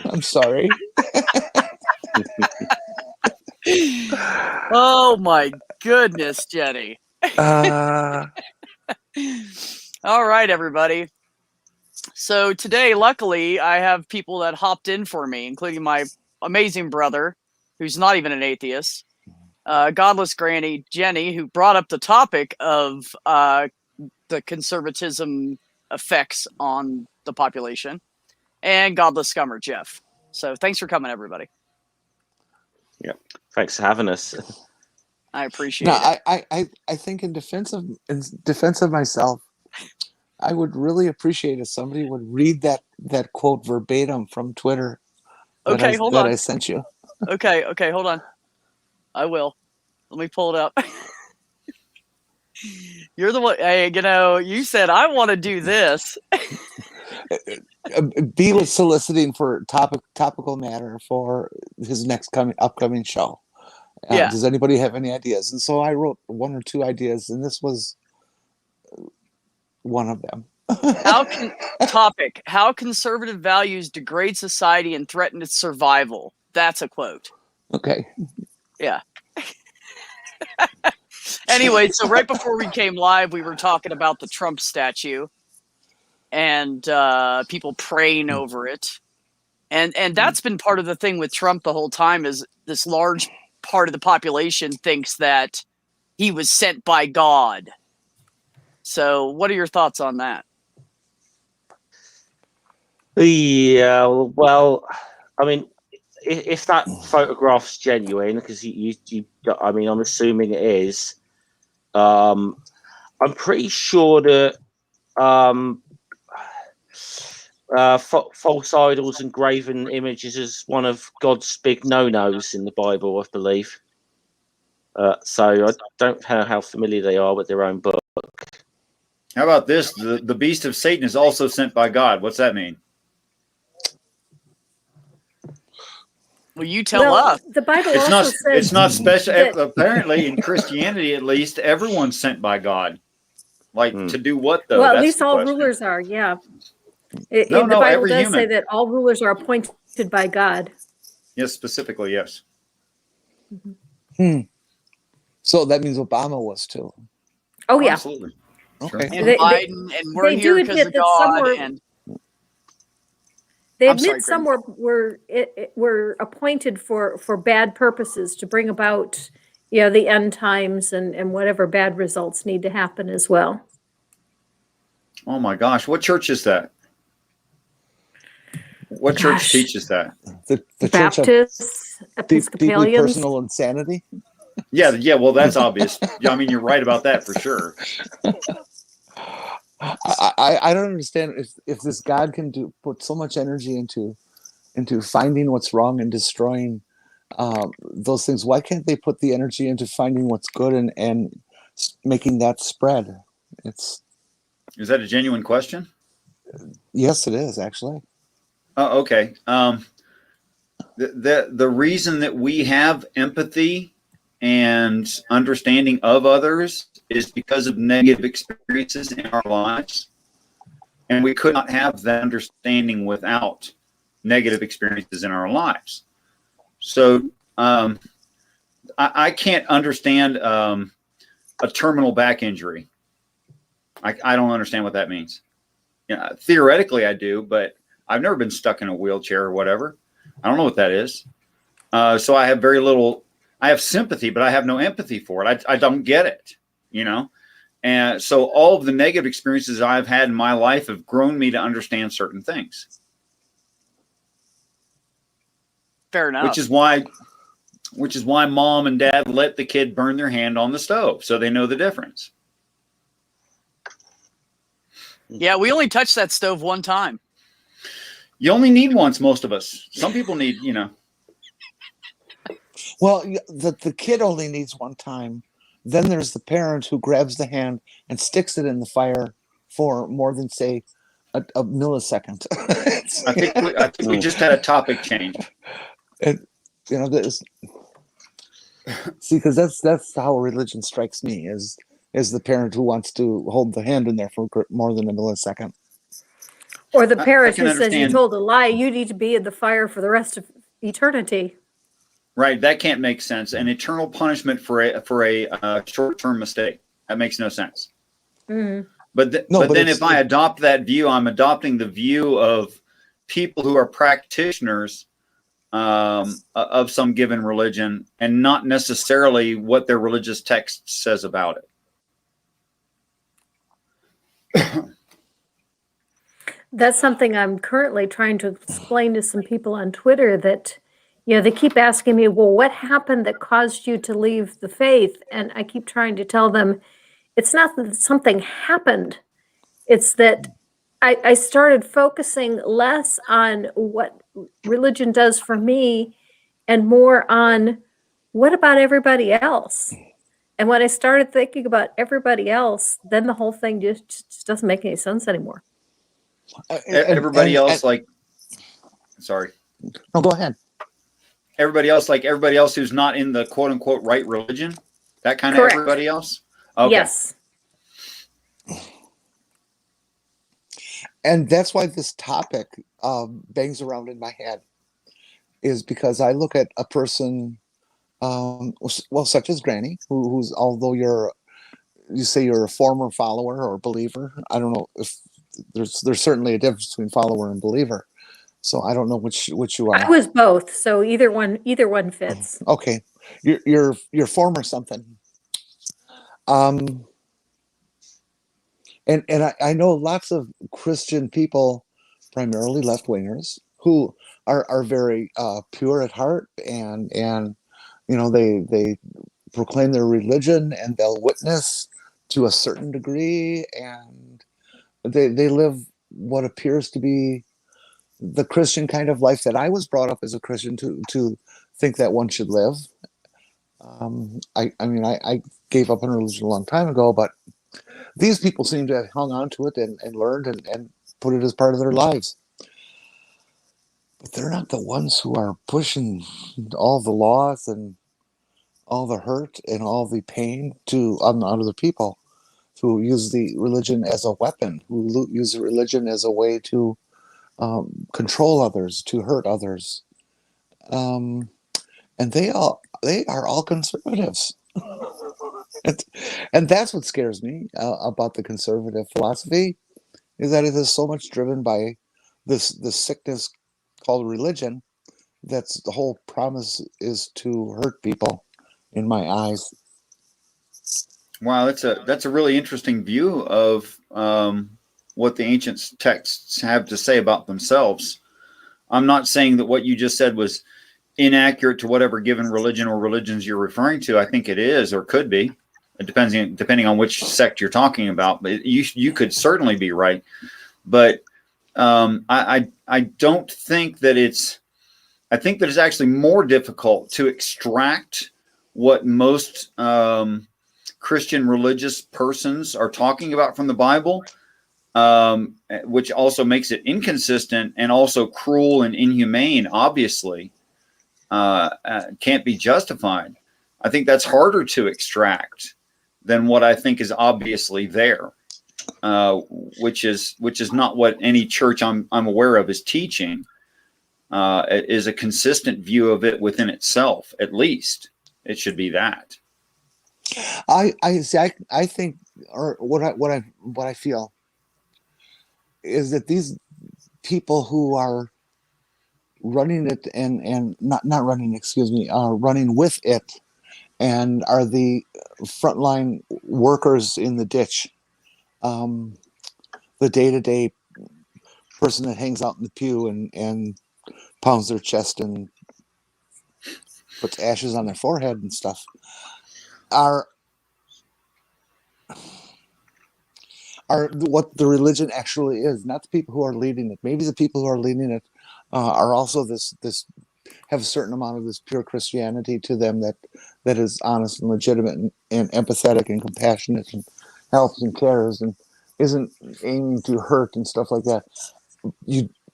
I'm sorry. Oh my goodness, Jenny. Uh, All right, everybody. So today, luckily, I have people that hopped in for me, including my amazing brother, who's not even an atheist, godless granny Jenny, who brought up the topic of the conservatism effects on the population, and godless scummer Jeff. So thanks for coming, everybody. Yep. Thanks for having us. I appreciate it. I think in defense of myself, I would really appreciate if somebody would read that quote verbatim from Twitter. Okay, hold on. I sent you. Okay, hold on. I will. Let me pull it up. You're the one. Hey, you said I want to do this. B was soliciting for topical matter for his upcoming show. Yeah. Does anybody have any ideas? And so I wrote one or two ideas, and this was one of them. How conservative values degrade society and threaten its survival. That's a quote. Okay. Yeah. Anyway, so right before we came live, we were talking about the Trump statue and people praying over it. And that's been part of the thing with Trump the whole time, is this large part of the population thinks that he was sent by God. So what are your thoughts on that? Yeah, well, I mean, if that photograph's genuine, because I mean, I'm assuming it is. I'm pretty sure that false idols and graven images is one of God's big no-nos in the Bible, I believe. So I don't know how familiar they are with their own book. How about this? The beast of Satan is also sent by God. What's that mean? Well, you tell us. The Bible says it's not special. That, apparently, in Christianity, at least, everyone's sent by God. To do what, though? Well, at least all rulers are. Yeah. The Bible does say that all rulers are appointed by God. Yes, specifically, yes. Mm-hmm. So that means Obama was too. Oh yeah, absolutely. Okay. And Biden, and we're here because of God. They admit some were appointed for bad purposes, to bring about, the end times and whatever bad results need to happen as well. Oh my gosh, what church is that? What church teaches that? The Baptists, Episcopalians. Deeply personal insanity. Yeah. Well, that's obvious. I mean, you're right about that for sure. I don't understand if this God can put so much energy into finding what's wrong and destroying those things. Why can't they put the energy into finding what's good and making that spread? Is that a genuine question? Yes, it is actually. Oh, okay. The reason that we have empathy and understanding of others is because of negative experiences in our lives. And we could not have that understanding without negative experiences in our lives. So I can't understand a terminal back injury. I don't understand what that means. Theoretically, I do, but I've never been stuck in a wheelchair or whatever. I don't know what that is. So I have very little. I have sympathy, but I have no empathy for it. I don't get it, And so all of the negative experiences I've had in my life have grown me to understand certain things. Fair enough. Which is why mom and dad let the kid burn their hand on the stove, so they know the difference. Yeah, we only touched that stove one time. You only need once, most of us. Some people need, Well, the kid only needs one time. Then there's the parent who grabs the hand and sticks it in the fire for more than, say, a millisecond. I think we just had a topic change. And see, because that's how religion strikes me, is the parent who wants to hold the hand in there for more than a millisecond. Or the I parent can who says you understand. told a lie, you need to be in the fire for the rest of eternity. Right, that can't make sense. An eternal punishment for a short-term mistake. That makes no sense. Mhm. But No, but then if I adopt that view, I'm adopting the view of people who are practitioners of some given religion, and not necessarily what their religious text says about it. That's something I'm currently trying to explain to some people on Twitter that, they keep asking me, well, what happened that caused you to leave the faith? And I keep trying to tell them, it's not that something happened. It's that I started focusing less on what religion does for me and more on what about everybody else? And when I started thinking about everybody else, then the whole thing just doesn't make any sense anymore. Everybody else, like, sorry. No, go ahead. Everybody else who's not in the quote unquote right religion, that kind of Correct. everybody else. Okay. Yes. And that's why this topic bangs around in my head, is because I look at a person, well, such as Granny, who's, although you say you're a former follower or believer, I don't know if there's certainly a difference between follower and believer. So I don't know which you are. I was both, so either one fits. Okay, you're former something. And I know lots of Christian people, primarily left wingers, who are very pure at heart, and they proclaim their religion, and they'll witness to a certain degree, and they live what appears to be the Christian kind of life that I was brought up as a Christian to think that one should live. I gave up on religion a long time ago, but these people seem to have hung on to it and learned and put it as part of their lives. But they're not the ones who are pushing all the laws and all the hurt and all the pain on other people, who use the religion as a weapon, who use religion as a way to control others, to hurt others. And they are all conservatives. And that's what scares me about the conservative philosophy, is that it is so much driven by this sickness called religion. That's the whole promise, is to hurt people, in my eyes. Wow, that's a really interesting view of what the ancient texts have to say about themselves. I'm not saying that what you just said was inaccurate to whatever given religion or religions you're referring to. I think it is, or could be. It depends, depending on which sect you're talking about. But you could certainly be right. But I don't think that it's. I think that it's actually more difficult to extract what most Christian religious persons are talking about from the Bible, which also makes it inconsistent and also cruel and inhumane. Obviously, can't be justified. I think that's harder to extract than what I think is obviously there, which is not what any church I'm aware of is teaching. Is a consistent view of it within itself. At least it should be that. I think, or what I feel is that these people who are running it and not running, running with it, and are the frontline workers in the ditch, the day-to-day person that hangs out in the pew and pounds their chest and puts ashes on their forehead and stuff, are what the religion actually is, not the people who are leading it. Maybe the people who are leading it are also this have a certain amount of this pure Christianity to them that is honest and legitimate and empathetic and compassionate and helps and cares and isn't aiming to hurt and stuff like that.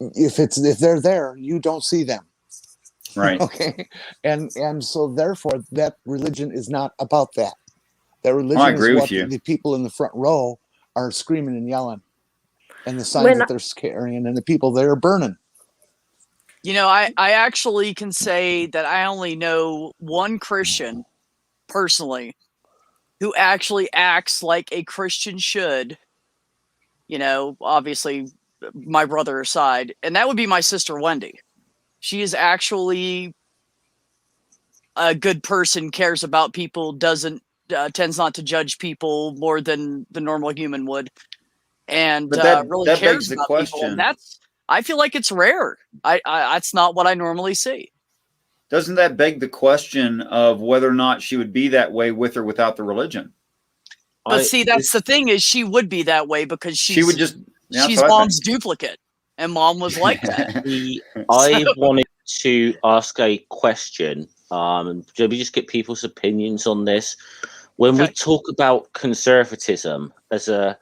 If they're there, you don't see them. Right. Okay. And so therefore that religion is not about that. That religion I agree is with what you. the people in the front row are screaming and yelling. and the signs When that they're carrying and the people they're burning. You know, I actually can say that I only know one Christian personally who actually acts like a Christian should, you know, obviously my brother aside, and that would be my sister Wendy. She is actually a good person, cares about people, doesn't tends not to judge people more than the normal human would, and But that really that cares begs the about people. And question. I feel like it's rare. I that's not what I normally see. Doesn't that beg the question of whether or not she would be that way with or without the religion? But see, that's the thing, is she would be that way because She would just. Yeah, that's she's what I mom's duplicate, and mom was like that. think. I wanted to ask a question. Maybe just get people's opinions on this. When we Okay. talk about conservatism as a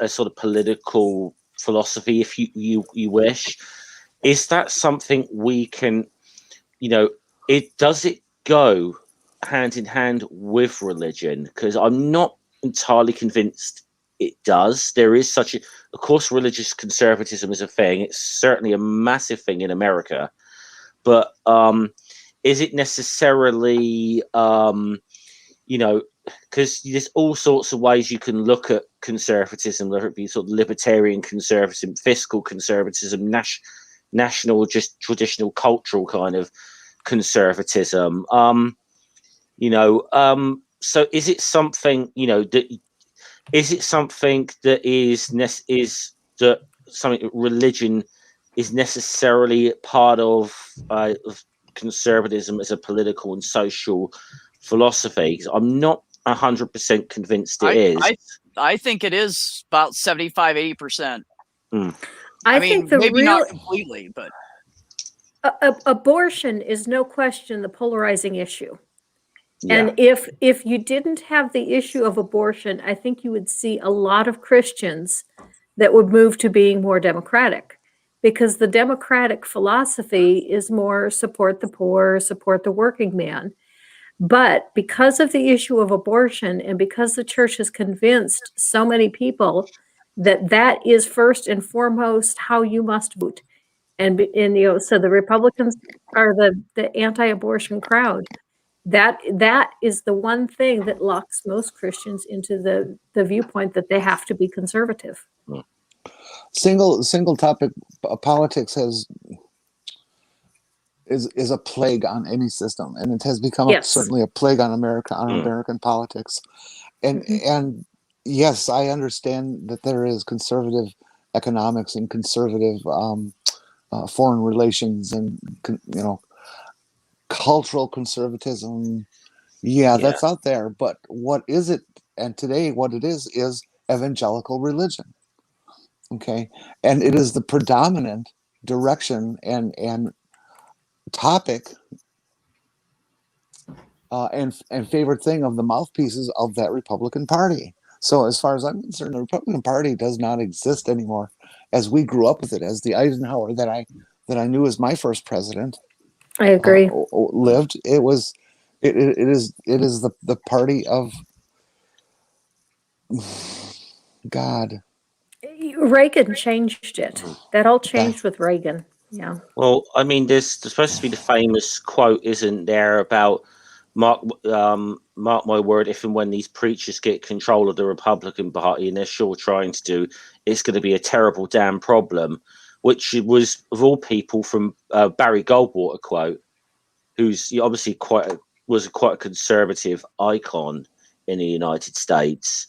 sort of political philosophy, if you wish, is that something we can, you know, does it go hand in hand with religion? Because I'm not entirely convinced it does. There is such a, of course, religious conservatism is a thing. It's certainly a massive thing in America, but is it necessarily, you know, because there's all sorts of ways you can look at conservatism, whether it be sort of libertarian conservatism, fiscal conservatism, national, just traditional cultural kind of conservatism. You know, so is it something, you know, that is it something that is that something religion is necessarily part of conservatism as a political and social philosophy? 'Cause I'm not 100% convinced it is. I think it is about 75-80%. I mean, think the maybe real not completely, but abortion is no question the polarizing issue. Yeah. And if you didn't have the issue of abortion, I think you would see a lot of Christians that would move to being more democratic, because the democratic philosophy is more support the poor, support the working man. But because of the issue of abortion, and because the church has convinced so many people that that is first and foremost how you must vote, and you know, so the Republicans are the anti-abortion crowd. That is the one thing that locks most Christians into the viewpoint that they have to be conservative. Single topic politics is a plague on any system, and it has become Yes. certainly a plague on American politics. And yes, I understand that there is conservative economics and conservative foreign relations, and you know, cultural conservatism. Yeah, that's out there. But what is it? And today, what it is evangelical religion. Okay, and it is the predominant direction and topic and favorite thing of the mouthpieces of that Republican Party. So as far as I'm concerned, the Republican Party does not exist anymore as we grew up with it, as the Eisenhower that I knew as my first president I agree. lived. It is the party of God. Reagan changed it. That all changed with Reagan. Yeah. Well, I mean, there's supposed to be the famous quote, isn't there, about mark my word, if and when these preachers get control of the Republican Party, and they're sure trying to do, it's going to be a terrible damn problem. Which was, of all people, from Barry Goldwater quote, who's obviously quite a conservative icon in the United States.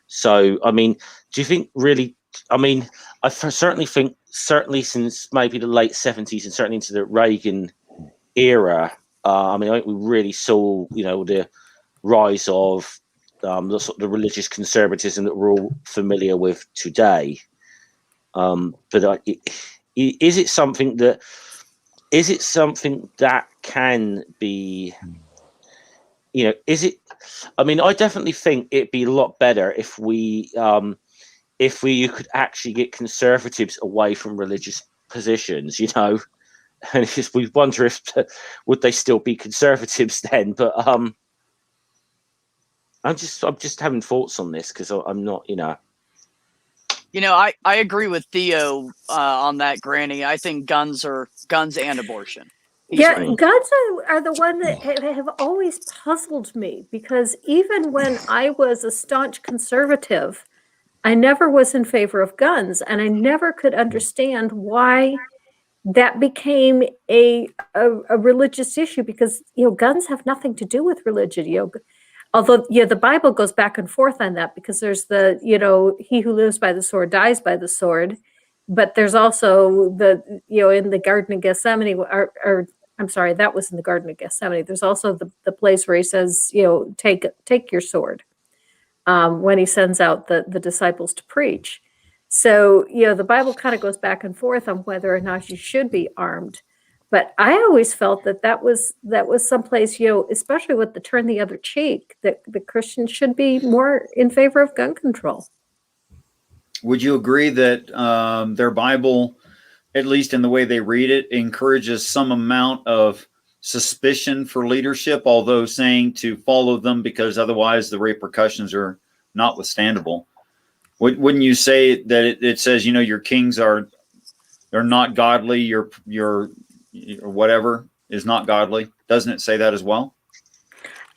So, I mean, do you think really? I mean, I certainly think, certainly since maybe the late 70s and certainly into the Reagan era, I mean, I think we really saw, you know, the rise of the sort of the religious conservatism that we're all familiar with today. But is it something that can be, you know, is it? I mean, I definitely think it'd be a lot better if we you could actually get conservatives away from religious positions, you know, and we wonder if would they still be conservatives then? But I'm just having thoughts on this because I'm not, you know. I agree with Theo on that, Granny. I think guns and abortion. He's Yeah, right. guns are the one that have always puzzled me, because even when I was a staunch conservative, I never was in favor of guns, and I never could understand why that became a religious issue, because guns have nothing to do with religion. Although the Bible goes back and forth on that, because there's the he who lives by the sword dies by the sword, but there's also the in the Garden of Gethsemane, or I'm sorry, that was in the Garden of Gethsemane. There's also the place where he says take your sword, when he sends out the disciples to preach. So, the Bible kind of goes back and forth on whether or not you should be armed. But I always felt that was someplace, especially with the turn the other cheek, that the Christians should be more in favor of gun control. Would you agree that their Bible, at least in the way they read it, encourages some amount of suspicion for leadership, although saying to follow them because otherwise the repercussions are notwithstandable? Wouldn't you say that it says, your kings they're not godly, your whatever is not godly? Doesn't it say that as well?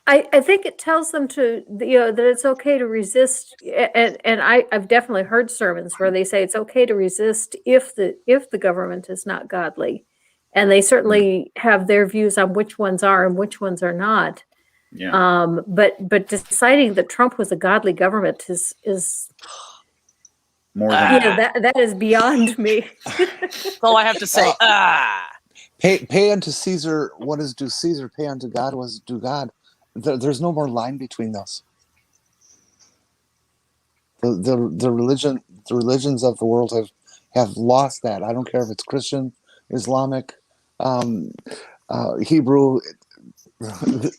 I think it tells them to, that it's okay to resist, and I've definitely heard sermons where they say it's okay to resist if the government is not godly, and they certainly have their views on which ones are and which ones are not. Yeah. But deciding that Trump was a godly government is More than that is beyond me. That's all I have to say. Pay unto Caesar what is due Caesar. Pay unto God what is due God. There's no more line between those. The religions of the world have lost that. I don't care if it's Christian, Islamic, Hebrew.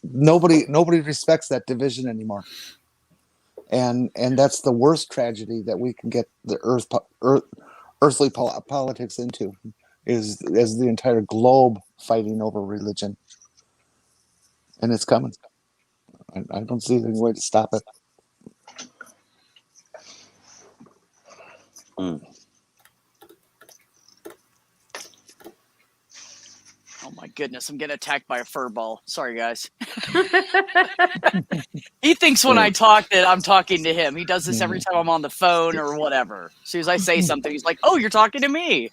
Nobody respects that division anymore. And that's the worst tragedy that we can get the earthly politics into, is the entire globe fighting over religion, and it's coming. I don't see any way to stop it. Oh my goodness, I'm getting attacked by a fur ball. Sorry, guys. He thinks when I talk that I'm talking to him. He does this every time I'm on the phone or whatever. As soon as I say something, he's like, "Oh, you're talking to me."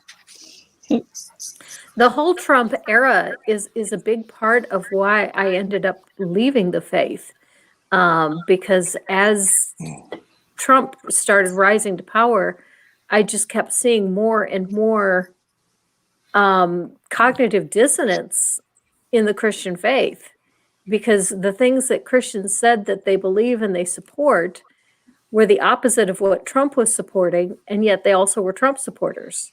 The whole Trump era is a big part of why I ended up leaving the faith, because as Trump started rising to power, I just kept seeing more and more cognitive dissonance in the Christian faith, because the things that Christians said that they believe and they support were the opposite of what Trump was supporting, and yet they also were Trump supporters.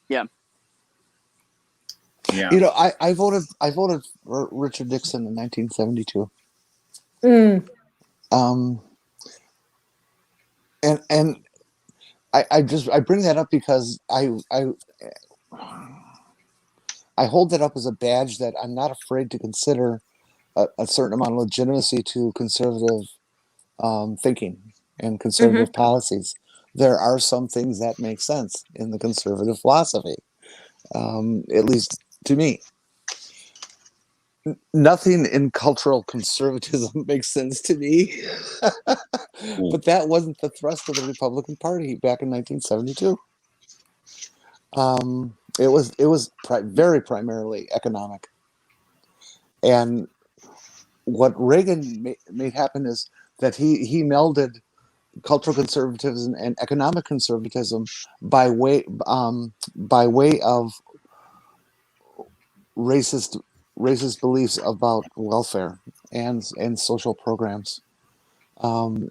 Yeah. Yeah. I voted for Richard Nixon in 1972. And I bring that up because I hold that up as a badge that I'm not afraid to consider a certain amount of legitimacy to conservative thinking and conservative policies. There are some things that make sense in the conservative philosophy, at least to me. Nothing in cultural conservatism makes sense to me, but that wasn't the thrust of the Republican Party back in 1972. It was very primarily economic, and what Reagan made happen is that he melded cultural conservatism and economic conservatism by way of racist beliefs about welfare and social programs.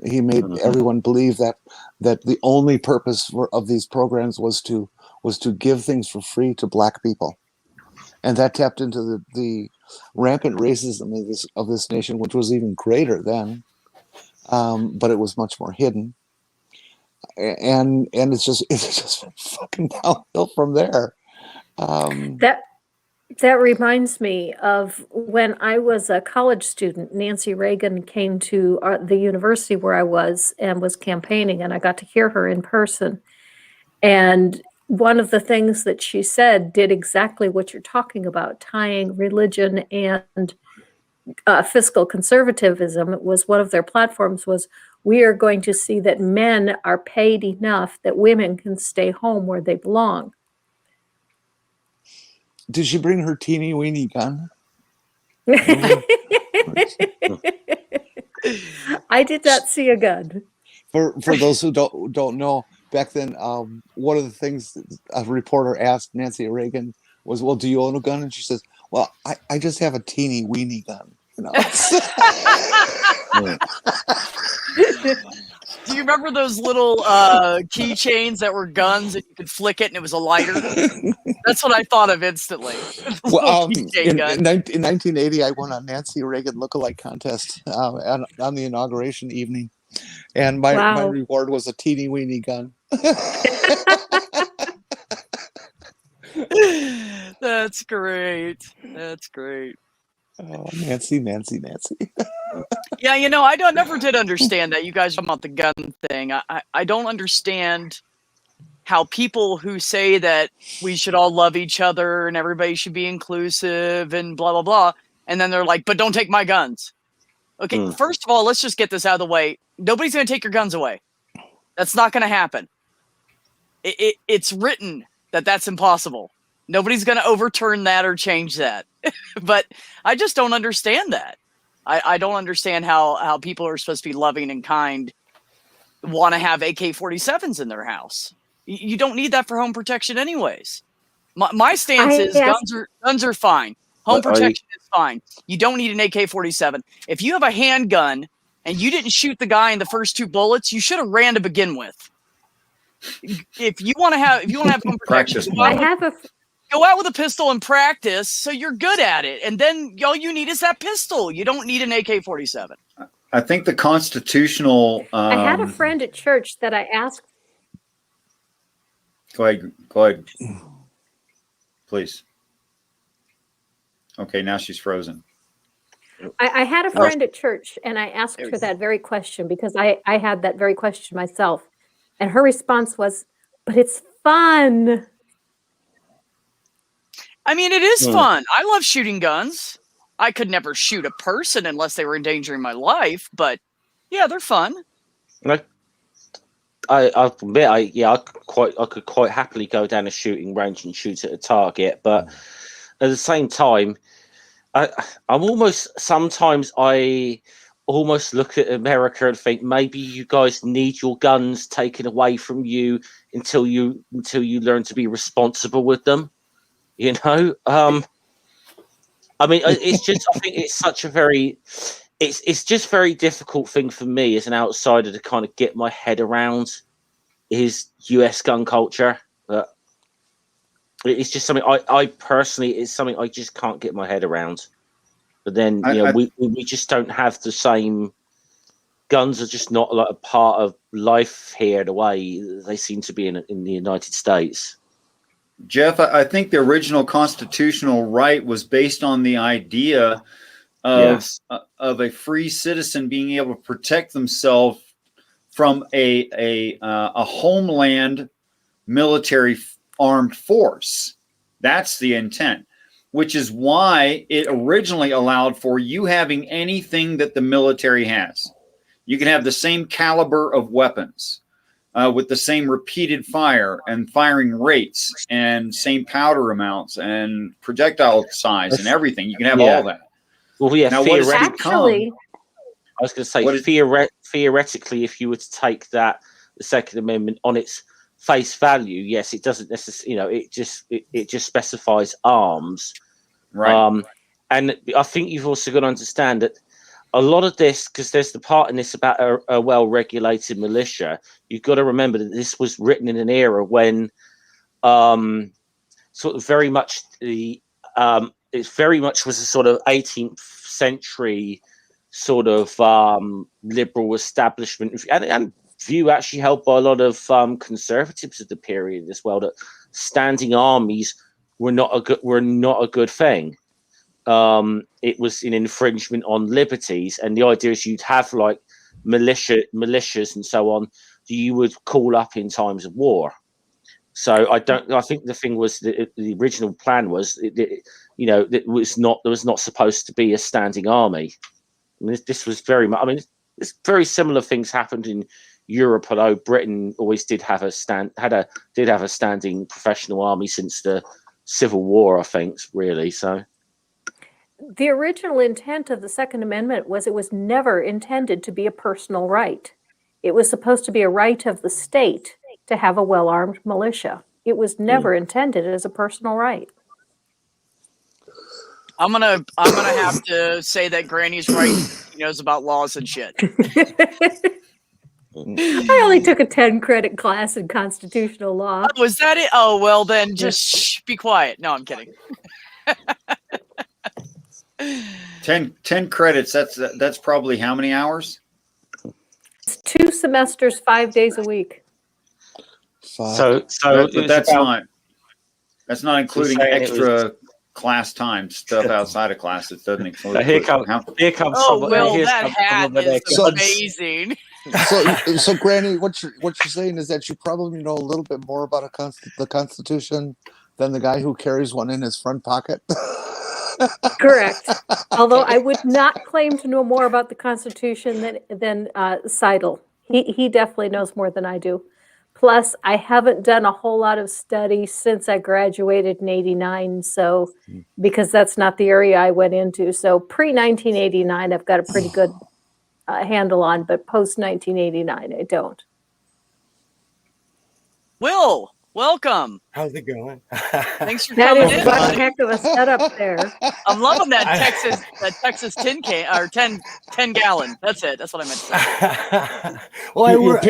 He made everyone believe that the only purpose of these programs was to give things for free to Black people, and that tapped into the rampant racism of this nation, which was even greater then, but it was much more hidden. And it's just fucking downhill from there. That reminds me of when I was a college student. Nancy Reagan came to the university where I was and was campaigning, and I got to hear her in person. And one of the things that she said did exactly what you're talking about, tying religion and fiscal conservatism. It was one of their platforms was, we are going to see that men are paid enough that women can stay home where they belong. Did she bring her teeny weeny gun? I did not see a gun. For those who don't know, back then, one of the things a reporter asked Nancy Reagan was, "Well, do you own a gun?" And she says, "Well, I just have a teeny weeny gun." You know. Do you remember those little keychains that were guns and you could flick it and it was a lighter? That's what I thought of instantly. Well, in 1980, I won a Nancy Reagan lookalike contest on the inauguration evening, and my reward was a teeny weeny gun. That's great. That's great. Oh, Nancy. Yeah, I never did understand that. You guys talking about the gun thing. I don't understand how people who say that we should all love each other and everybody should be inclusive and blah, blah, blah. And then they're like, but don't take my guns. Okay, First of all, let's just get this out of the way. Nobody's going to take your guns away. That's not going to happen. It's written that that's impossible. Nobody's going to overturn that or change that. But I just don't understand that. I don't understand how people are supposed to be loving and kind want to have AK-47s in their house. You don't need that for home protection anyways. My stance is guns are fine. Home protection is fine. You don't need an AK-47. If you have a handgun and you didn't shoot the guy in the first 2 bullets, you should have ran to begin with. If you want to have home protection, go out with a pistol and practice so you're good at it. And then all you need is that pistol. You don't need an AK-47. I think the constitutional... I had a friend at church that I asked... Go ahead. Please. Okay, now she's frozen. I had a friend at church, and I asked her that very question because I had that very question myself. And her response was, but it's fun. I mean, it is fun. I love shooting guns. I could never shoot a person unless they were endangering my life, but yeah, they're fun. I admit, I could quite happily go down a shooting range and shoot at a target, but at the same time, I almost look at America and think maybe you guys need your guns taken away from you until you learn to be responsible with them. I mean, it's just, I think it's such a it's just very difficult thing for me as an outsider to kind of get my head around is US gun culture. It's just something I personally, it's something I just can't get my head around. But then, we just don't have the same, guns are just not like a part of life here the way they seem to be in the United States. Jeff, I think the original constitutional right was based on the idea of a free citizen being able to protect themselves from a homeland military armed force. That's the intent, which is why it originally allowed for you having anything that the military has. You can have the same caliber of weapons. With the same repeated fire and firing rates and same powder amounts and projectile size and everything. You can have all that. Well, yeah, now, actually, I was going to say, theoretically, if you were to take the Second Amendment on its face value, yes, it doesn't necessarily, it just specifies arms. Right. And I think you've also got to understand that a lot of this, because there's the part in this about a well-regulated militia, you've got to remember that this was written in an era when sort of very much it very much was a sort of 18th century sort of liberal establishment and view actually held by a lot of conservatives of the period as well, that standing armies were not a good thing. It was an infringement on liberties, and the idea is you'd have like militias and so on that you would call up in times of war. So I think the thing was that the original plan was, there was not supposed to be a standing army. And this was very much. I mean, it's very similar things happened in Europe, although Britain always did have a standing professional army since the Civil War, I think, really. So The original intent of the Second Amendment was it was never intended to be a personal right. It was supposed to be a right of the state to have a well-armed militia. It was never intended as a personal right. I'm gonna have to say that Granny's right. He knows about laws and shit. I only took a 10-credit class in constitutional law. Oh, is that it? Oh, well then just be quiet. No, I'm kidding. 10 credits. That's probably how many hours? It's 2 semesters, 5 days a week. so But that's not including extra class time stuff outside of class. It doesn't include. Here comes Oh, well, that hat is So- amazing. So Granny, what you're saying is that you probably know a little bit more about the Constitution than the guy who carries one in his front pocket. Correct. Although I would not claim to know more about the Constitution than Seidel. He definitely knows more than I do. Plus, I haven't done a whole lot of study since I graduated in '89, so because that's not the area I went into. So pre-1989, I've got a pretty good handle on, but post-1989, I don't. Will, welcome. How's it going? Thanks for That coming is in, one buddy. heck of a setup there. I'm loving that Texas tin can or 10 gallon. That's it. That's what I meant to say. Well, I work.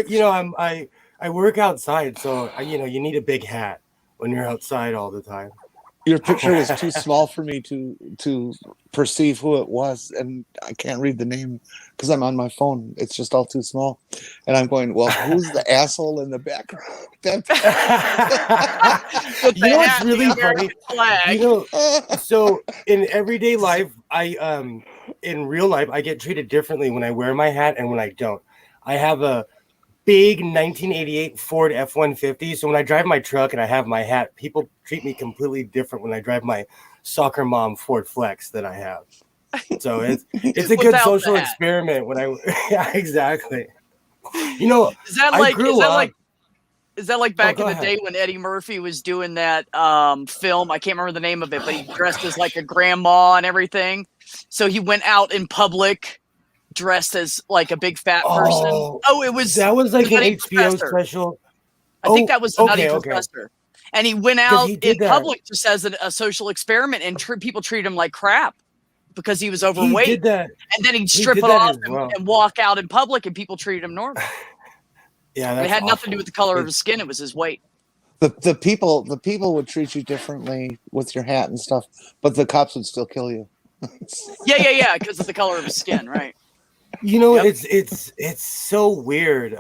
I work outside, so you need a big hat when you're outside all the time. Your picture was too small for me to perceive who it was, and I can't read the name because I'm on my phone. It's just all too small, and I'm going, well, who's the asshole in the background? With the You know what's hat, the really American funny? flag. So in everyday life, in real life, I get treated differently when I wear my hat and when I don't. I have a big 1988 Ford F-150. So when I drive my truck and I have my hat, people treat me completely different when I drive my soccer mom Ford Flex that I have. So it's a good Without social the hat. experiment when yeah, exactly. Is that I like grew up. is that like back go in the ahead. day when Eddie Murphy was doing that film? I can't remember the name of it, but he dressed as like a grandma and everything. So he went out in public dressed as like a big fat person. Oh, it was That was like an Nutty HBO Professor. special. I think that was the Nutty okay. Professor. And he went 'Cause out he did in that. public just as a social experiment, and people treated him like crap because he was He overweight. did that. And then he'd strip did it that off as well. and walk out in public, and people treated him normal. Yeah, And it that's had nothing to do awful. with the color of his skin; it was his weight. The people would treat you differently with your hat and stuff, but the cops would still kill you. Yeah, because of the color of his skin, right? Yep. It's so weird.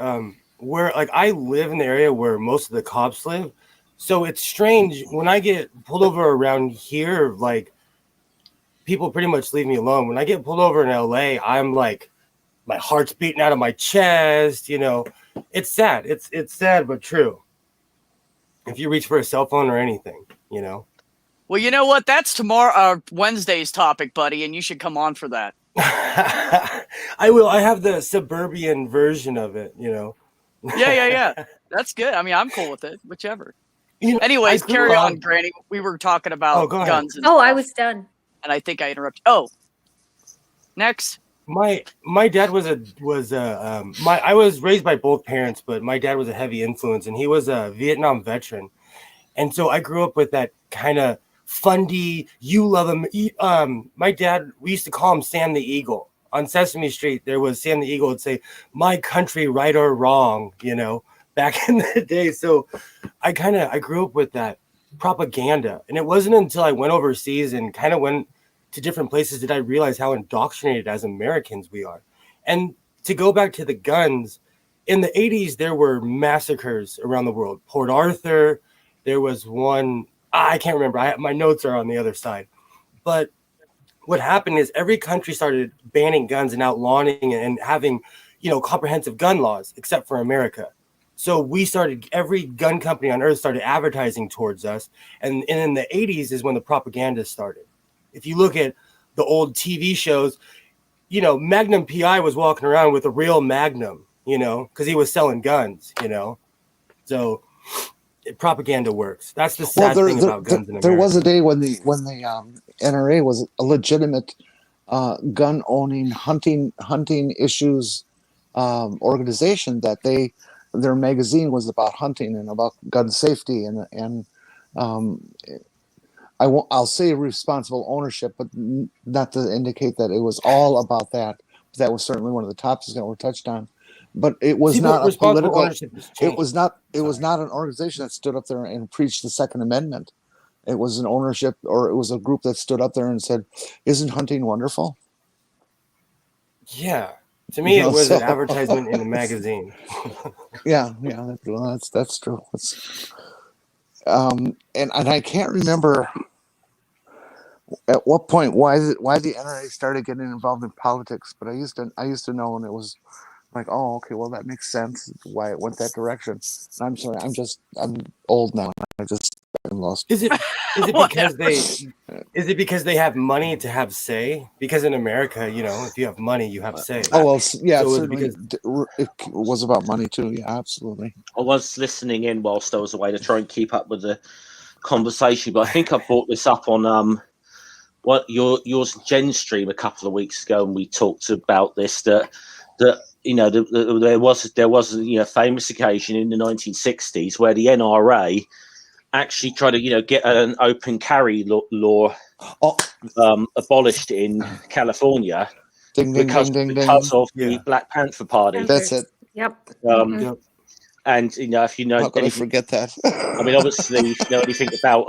Where like I live in the area where most of the cops live, so it's strange when I get pulled over around here. Like people pretty much leave me alone. When I get pulled over in LA, I'm like, my heart's beating out of my chest. It's sad. It's sad but true. If you reach for a cell phone or anything, Well, you know what? That's tomorrow, Wednesday's topic, buddy, and you should come on for that. I will. I have the suburban version of it. Yeah. That's good. I mean, I'm cool with it. Whichever. I Anyways, grew carry up- on, Granny. We were talking about go ahead. guns. And Oh, I stuff, was done. and I think I interrupted. Oh, next. My dad I was raised by both parents, but my dad was a heavy influence, and he was a Vietnam veteran, and so I grew up with that kind of fundy. You love him. My dad, we used to call him Sam the Eagle. On Sesame Street, there was Sam the Eagle would say, "My country, right or wrong," back in the day. So I grew up with that propaganda, and it wasn't until I went overseas and kind of went to different places did I realize how indoctrinated as Americans we are. And to go back to the guns, in the 80s, there were massacres around the world. Port Arthur, there was one I can't remember. My notes are on the other side. But what happened is every country started banning guns and outlawing and having, comprehensive gun laws, except for America. So every gun company on earth started advertising towards us. And in the 80s is when the propaganda started. If you look at the old TV shows, Magnum PI was walking around with a real Magnum, because he was selling guns, So propaganda works. That's the sad thing about guns in America. There was a day when the NRA was a legitimate gun owning, hunting issues organization, that their magazine was about hunting and about gun safety and I'll say responsible ownership, but not to indicate that it was all about that. That was certainly one of the topics that were touched on, but it was not a political. It was not an organization that stood up there and preached the Second Amendment. It was an ownership, or it was a group that stood up there and said, "Isn't hunting wonderful?" Yeah, to me, it was an advertisement in a magazine. Yeah, that's true. And I can't remember at what point why the NRA started getting involved in politics, but I used to know, and it was like, oh, okay, well, that makes sense why it went that direction. And I'm sorry, I'm old now. I'm lost. Is it because they have money to have say? Because in America, if you have money, you have say. Oh well, yeah, so certainly it was about money too. Yeah, absolutely. I was listening in whilst I was away to try and keep up with the conversation, but I think I brought this up on yours and Jen's stream a couple of weeks ago, and we talked about this that there was a famous occasion in the 1960s where the NRA actually tried to get an open carry law abolished in California because of the Black Panther Party. That's it. Yep. And if you know, how could I forget that? I mean, obviously, if you know anything about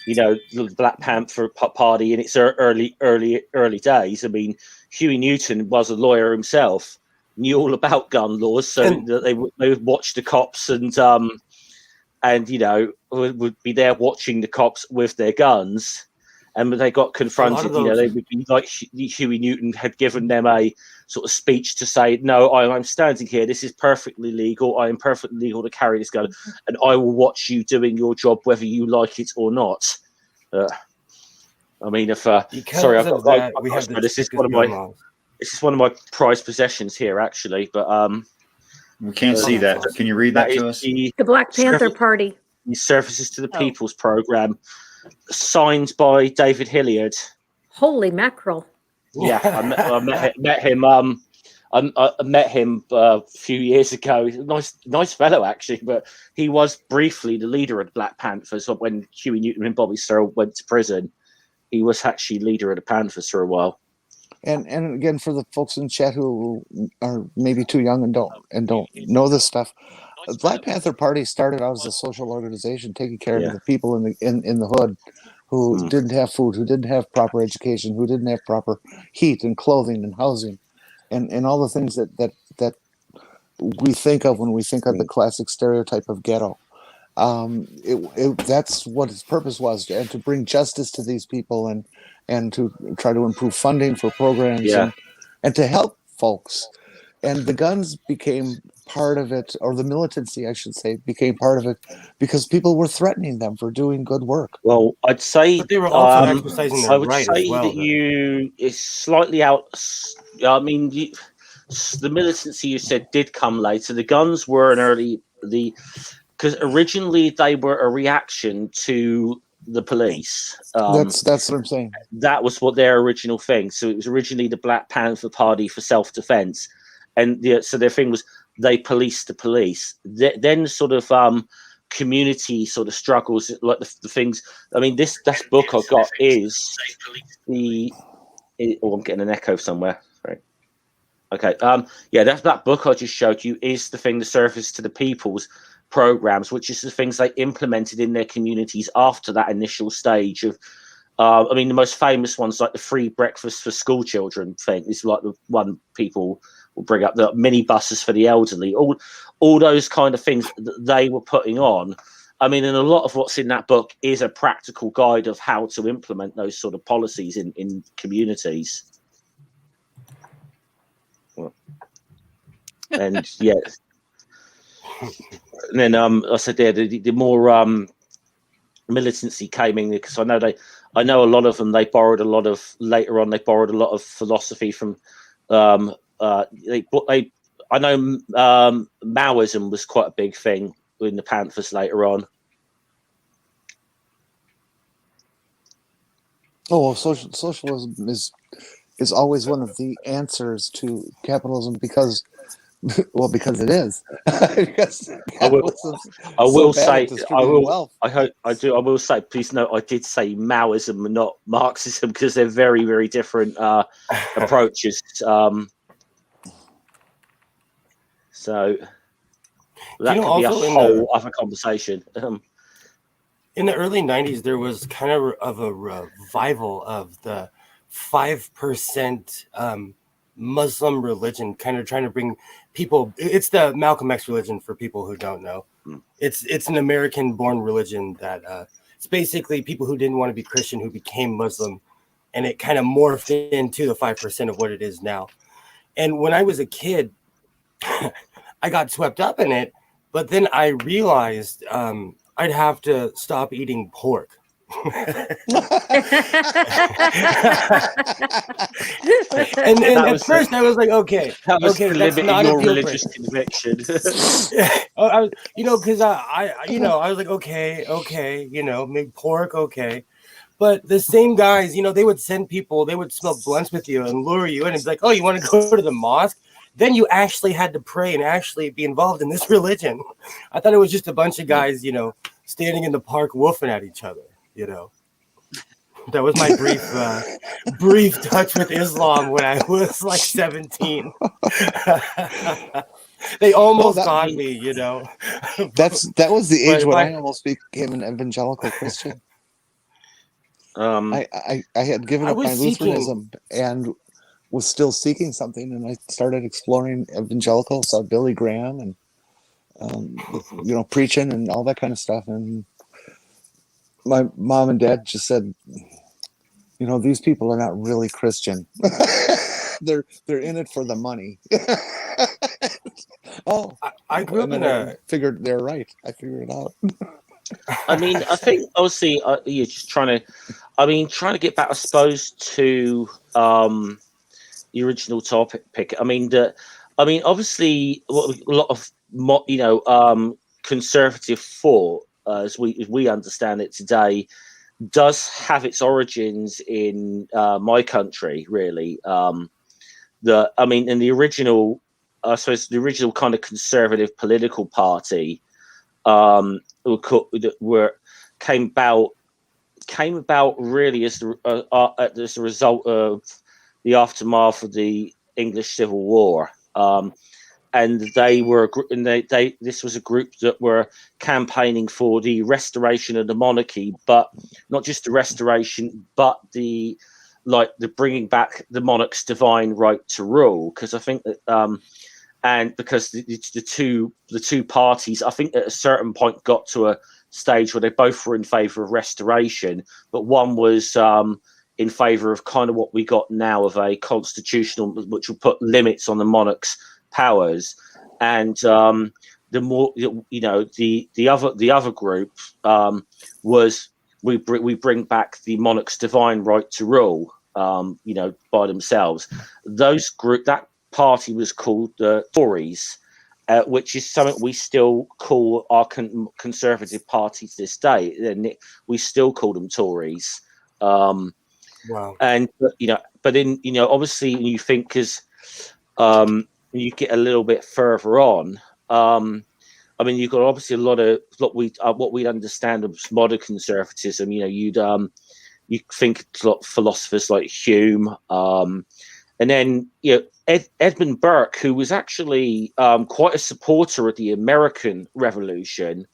the Black Panther Party in its early days. I mean, Huey Newton was a lawyer himself, knew all about gun laws, so that they would watch the cops and would be there watching the cops with their guns. And when they got confronted, they would be like Huey Newton had given them a sort of speech to say, no, I'm standing here. This is perfectly legal. I am perfectly legal to carry this gun, and I will watch you doing your job, whether you like it or not. I mean, this is one of my prized possessions here, actually. But we can't see that. Can you read that to us? The Black Panther Party. The Services to the People's program, signed by David Hilliard. Holy mackerel! Yeah, I met him. I met him a few years ago. Nice fellow, actually. But he was briefly the leader of the Black Panthers when Huey Newton and Bobby Searle went to prison. He was actually leader of the Panthers for a while. And again, for the folks in chat who are maybe too young and don't know this stuff, the Black Panther Party started out as a social organization taking care of the people in the hood who didn't have food, who didn't have proper education, who didn't have proper heat and clothing and housing, and all the things that we think of when we think of the classic stereotype of ghetto. That's what its purpose was, and to bring justice to these people and to try to improve funding for programs and to help folks. And the guns became part of it, or the militancy, I should say, became part of it because people were threatening them for doing good work. Well, I'd say they were also exercising their right say as well, that it's slightly out. I mean, the militancy you said did come later. The guns were because originally they were a reaction to the police. That's what I'm saying. That was what their original thing. So it was originally the Black Panther Party for self-defense, and so their thing was they policed the police. Then sort of community sort of struggles, like the things. I meing, this book I got is I'm getting an echo somewhere. Sorry. Okay. That book I just showed you is the thing, the Service to the People's programs, which is the things they implemented in their communities after that initial stage of the most famous ones, like the free breakfast for school children thing, is like the one people will bring up, the mini buses for the elderly, all those kind of things that they were putting on. I mean, and a lot of what's in that book is a practical guide of how to implement those sort of policies in communities. And yes, and then I said there the more militancy came in, because I know a lot of them. They borrowed a lot of philosophy from I know Maoism was quite a big thing in the Panthers later on. Oh, well, socialism is always one of the answers to capitalism because it is. Because I will say, wealth. I will say, please note, I did say Maoism and not Marxism, because they're very, very different approaches. So that could be a whole other conversation. In the early 90s, there was kind of a revival of the 5% Muslim religion, kind of trying to bring people. It's the Malcolm X religion for people who don't know. It's an American-born religion that it's basically people who didn't want to be Christian who became Muslim, and it kind of morphed into the 5% of what it is now. And when I was a kid, I got swept up in it, but then I realized I'd have to stop eating pork. and at first I was like, okay, that's not your a deal religious breaker. conviction. Because I was like, okay, make pork, okay. But the same guys, they would send people, they would smoke blunts with you and lure you in. It's like, oh, you want to go to the mosque? Then you actually had to pray and actually be involved in this religion. I thought it was just a bunch of guys, standing in the park woofing at each other. That was my brief touch with Islam when I was like 17. They almost got me, That was the age when I almost became an evangelical Christian. I had given up my Lutheranism and was still seeking something, and I started exploring evangelical, saw Billy Graham and preaching and all that kind of stuff, and my mom and dad just said, these people are not really Christian. they're in it for the money. I grew up in I figured they're right. I figured it out. I mean, I think obviously you're just trying to get back, I suppose, to the original topic. I mean, obviously, a lot of conservative thought, as we understand it today, does have its origins in my country, really. In the original, I suppose, the original kind of conservative political party came about really as a result of the aftermath of the English Civil War, and this was a group that were campaigning for the restoration of the monarchy, but not just the restoration, but the bringing back the monarch's divine right to rule. Because I think that, and because the two parties, I think at a certain point got to a stage where they both were in favour of restoration, but one was in favour of kind of what we got now of a constitutional, which will put limits on the monarch's powers, and the more the other group was we bring back the monarch's divine right to rule, by themselves. That party was called the Tories, which is something we still call our conservative party to this day. And we still call them Tories. Wow. And but in obviously you think, because you get a little bit further on, you've got obviously what we understand of modern conservatism. You think philosophers like Hume, and then Edmund Burke, who was actually quite a supporter of the American Revolution,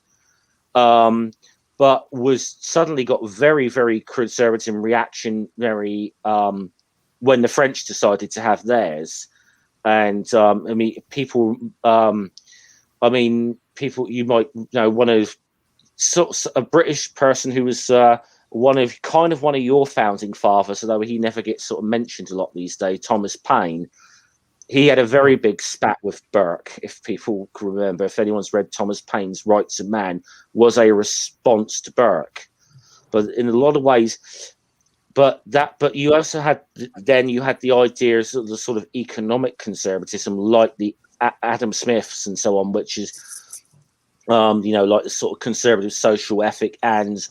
but was suddenly got very, very conservative and reactionary when the French decided to have theirs. And people you might know, one of a British person who was one of your founding fathers, although he never gets sort of mentioned a lot these days, Thomas Paine. He had a very big spat with Burke, if people can remember. If anyone's read Thomas Paine's Rights of Man, was a response to Burke. But in a lot of ways, but you also had the ideas of the sort of economic conservatism, like the Adam Smiths and so on, which is like the sort of conservative social ethic and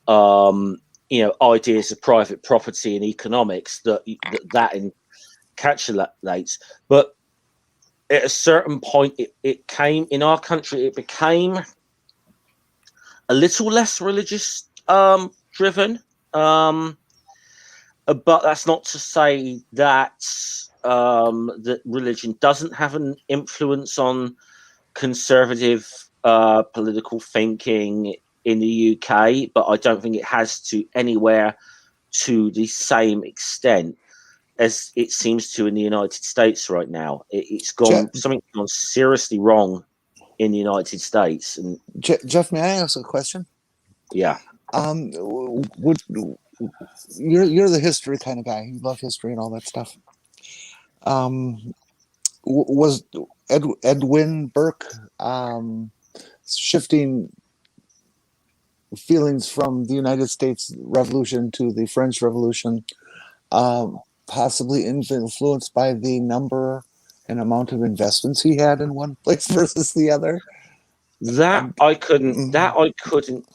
ideas of private property and economics that encapsulates. But at a certain point, it came in our country. It became a little less religious driven. But that's not to say that that religion doesn't have an influence on conservative political thinking in the UK, but I don't think it has to anywhere to the same extent as it seems to in the United States right now. It's gone, something's gone seriously wrong in the United States. And Jeff, may I ask a question? Yeah. You're the history kind of guy. You love history and all that stuff. Was Edwin Burke shifting feelings from the United States Revolution to the French Revolution possibly influenced by the number and amount of investments he had in one place versus the other? That I couldn't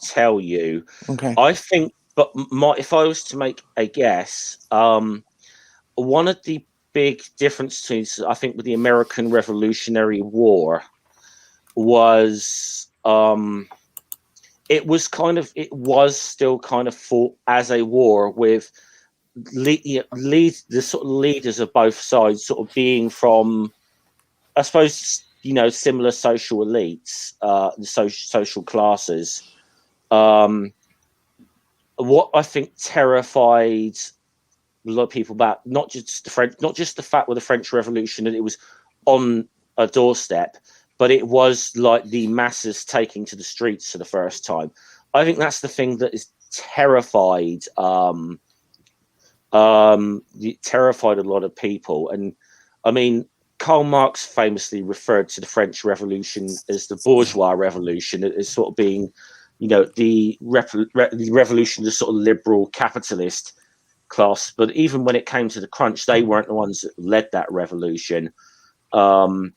tell you. Okay. I think, but if I was to make a guess, one of the big differences, I think, with the American Revolutionary War was it was still kind of fought as a war with the sort of leaders of both sides sort of being from, I suppose, similar social elites, the social classes. What I think terrified a lot of people about not just the fact with the French Revolution that it was on a doorstep, but it was like the masses taking to the streets for the first time. I think that's the thing that is terrified a lot of people. And I mean, Karl Marx famously referred to the French Revolution as the bourgeois revolution, as sort of being, the revolution of the sort of liberal capitalist class. But even when it came to the crunch, they weren't the ones that led that revolution. And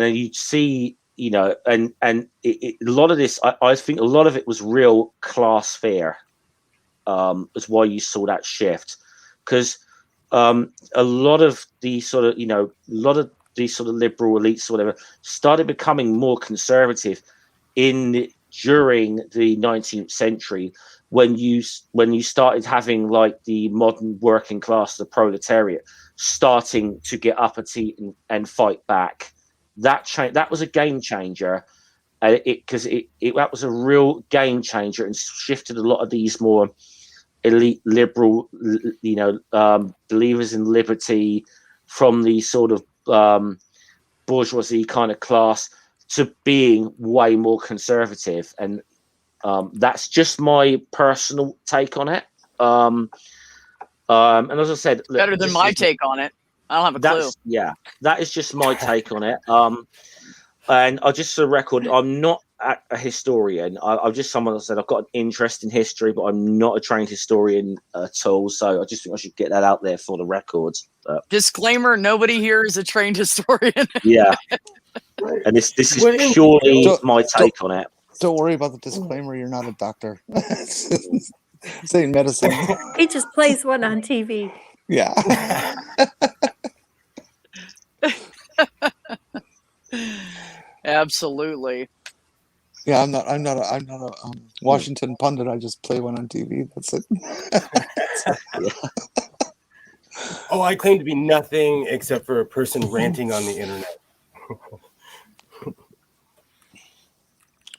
then you'd see, and a lot of this, I think a lot of it was real class fear, is why you saw that shift. Because a lot of the sort of, liberal elites or whatever started becoming more conservative during the 19th century, when you started having like the modern working class, the proletariat, starting to get uppity and fight back. That was a game changer, because that was a real game changer and shifted a lot of these more elite liberal, believers in liberty from the sort of bourgeoisie kind of class to being way more conservative. And that's just my personal take on it. And as I said, better than my take on it. I don't have a clue. Yeah, that is just my take on it. And I just, for the record, I'm not a historian. I'm just someone that said I've got an interest in history, but I'm not a trained historian at all. So I just think I should get that out there for the records. Disclaimer: nobody here is a trained historian. Yeah, and this is purely my take on it. Don't worry about the disclaimer. You're not a doctor. Saying medicine. He just plays one on TV. Yeah. Absolutely. Yeah, I'm not a Washington pundit. I just play one on TV. That's it. Oh, I claim to be nothing except for a person ranting on the internet.